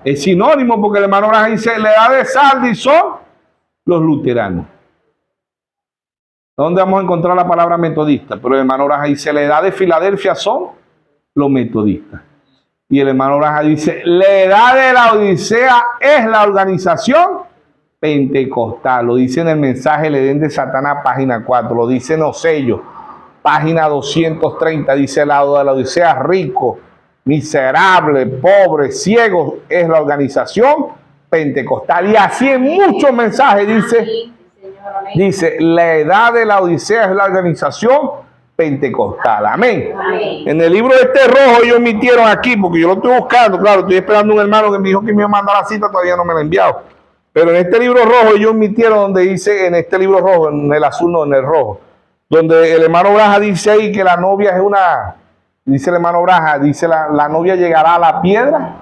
Es sinónimo, porque el hermano Branham dice, la edad de Sardis son los luteranos. ¿Dónde vamos a encontrar la palabra metodista? Pero el hermano Branham dice, la edad de Filadelfia son los metodistas. Y el hermano Branham dice, la edad de la Odisea es la organización pentecostal. Lo dice en el mensaje El Edén de Satanás, página 4. Lo dice en los sellos, página 230. Dice, la edad de la Odisea rico, miserable, pobre, ciego, es la organización pentecostal. Y así en muchos mensajes dice, la edad de la Odisea es la organización pentecostal. Amén. En el libro rojo ellos emitieron aquí, porque yo lo estoy buscando, claro, estoy esperando un hermano que me dijo que me iba a mandar la cita, todavía no me la ha enviado. Pero en este libro rojo ellos emitieron donde dice, en este libro rojo, en el azul no, en el rojo, donde el hermano Branham dice ahí que la novia es una... Dice el hermano Branham, dice la novia llegará a la piedra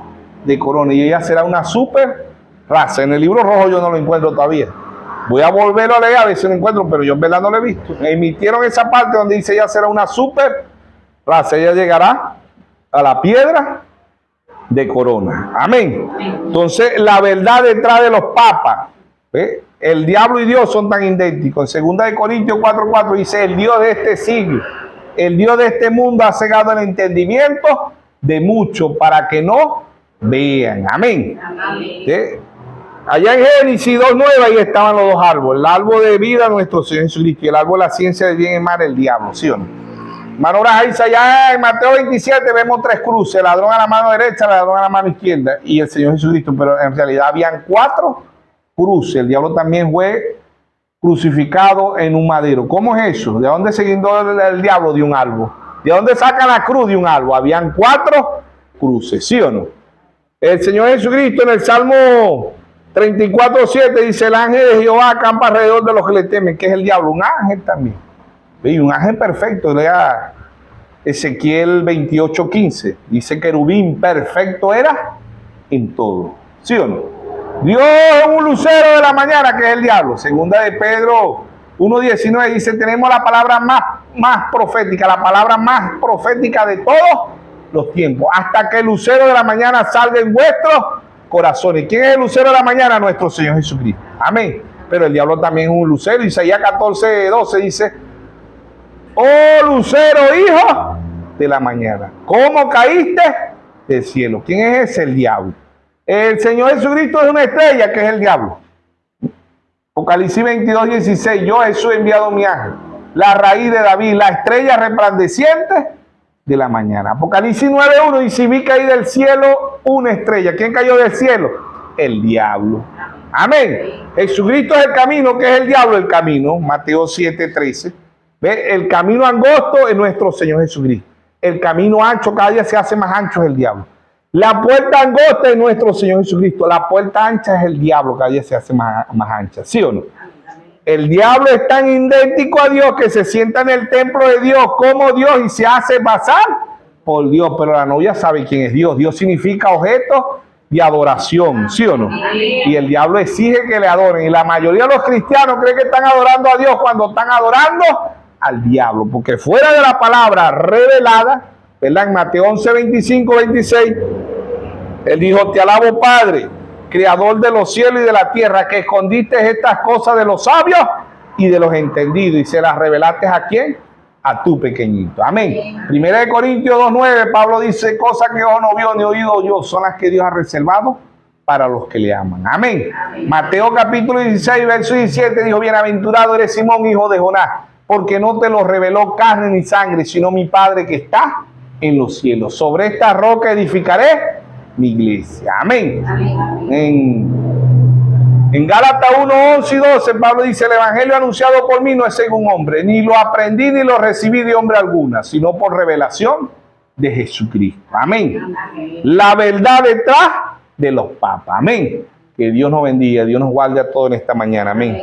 de corona y ella será una super raza. En el libro rojo yo no lo encuentro todavía. Voy a volverlo a leer a ver si lo encuentro, pero yo en verdad no lo he visto. Emitieron esa parte donde dice ella será una super raza. Ella llegará a la piedra de corona. Amén. Entonces la verdad detrás de los papas, ¿ve? El diablo y Dios son tan idénticos. En 2 Corintios 4:4 dice, el Dios de este siglo, el Dios de este mundo ha cegado el entendimiento de muchos para que no vean. Amén. Amén. Allá en Génesis 2:9 ahí estaban los dos árboles. El árbol de vida, nuestro Señor Jesucristo, y el árbol de la ciencia del bien y mal, el diablo. ¿Sí o no? Hermano Branham dice allá en Mateo 27 vemos 3 cruces, el ladrón a la mano derecha, el ladrón a la mano izquierda y el Señor Jesucristo, pero en realidad habían 4 cruces. El diablo también fue crucificado en un madero. ¿Cómo es eso? ¿De dónde se guindó el diablo? De un árbol. ¿De dónde saca la cruz? De un árbol. Habían 4 cruces, ¿sí o no? El Señor Jesucristo en el Salmo 34:7 dice, el ángel de Jehová acampa alrededor de los que le temen, que es el diablo, un ángel también. Y un ángel perfecto. Lea Ezequiel 28:15. Dice, querubín perfecto era en todo. ¿Sí o no? Dios es un lucero de la mañana, que es el diablo. Segunda de Pedro 1:19 dice, tenemos la palabra más profética, la palabra más profética de todos los tiempos, hasta que el lucero de la mañana salga en vuestros corazones. ¿Quién es el lucero de la mañana? Nuestro Señor Jesucristo. Amén. Pero el diablo también es un lucero. Isaías 14:12 dice, oh lucero, hijo de la mañana, ¿cómo caíste del cielo? ¿Quién es ese? El diablo. El Señor Jesucristo es una estrella, que es el diablo. Apocalipsis 22:16, yo Jesús he enviado mi ángel, la raíz de David, la estrella resplandeciente de la mañana. Apocalipsis 9:1 dice, vi caer del cielo una estrella. ¿Quién cayó del cielo? El diablo. Amén. Jesucristo es el camino, que es el diablo el camino. Mateo 7:13. ¿Ve? El camino angosto es nuestro Señor Jesucristo. El camino ancho cada día se hace más ancho, es el diablo. La puerta angosta es nuestro Señor Jesucristo. La puerta ancha es el diablo, cada día se hace más ancha. ¿Sí o no? El diablo es tan idéntico a Dios que se sienta en el templo de Dios como Dios y se hace pasar por Dios. Pero la novia sabe quién es Dios. Dios significa objeto de adoración. ¿Sí o no? Y el diablo exige que le adoren. Y la mayoría de los cristianos creen que están adorando a Dios cuando están adorando al diablo. Porque fuera de la palabra revelada, ¿verdad? En Mateo 11:25-26, él dijo, te alabo Padre, creador de los cielos y de la tierra, que escondiste estas cosas de los sabios y de los entendidos, y se las revelaste ¿a quién? A tu pequeñito. Amén. Primera de Corintios 2:9, Pablo dice, cosas que ojo no vio ni oído yo, son las que Dios ha reservado para los que le aman. Amén. Mateo capítulo 16, verso 17, dijo, bienaventurado eres Simón, hijo de Jonás, porque no te lo reveló carne ni sangre, sino mi Padre que está en los cielos. Sobre esta roca edificaré mi iglesia. Amén. En Gálatas 1:11 y 12, Pablo dice, el evangelio anunciado por mí no es según hombre, ni lo aprendí ni lo recibí de hombre alguna, sino por revelación de Jesucristo. Amén. La verdad detrás de los papas. Amén. Que Dios nos bendiga, Dios nos guarde a todos en esta mañana. Amén.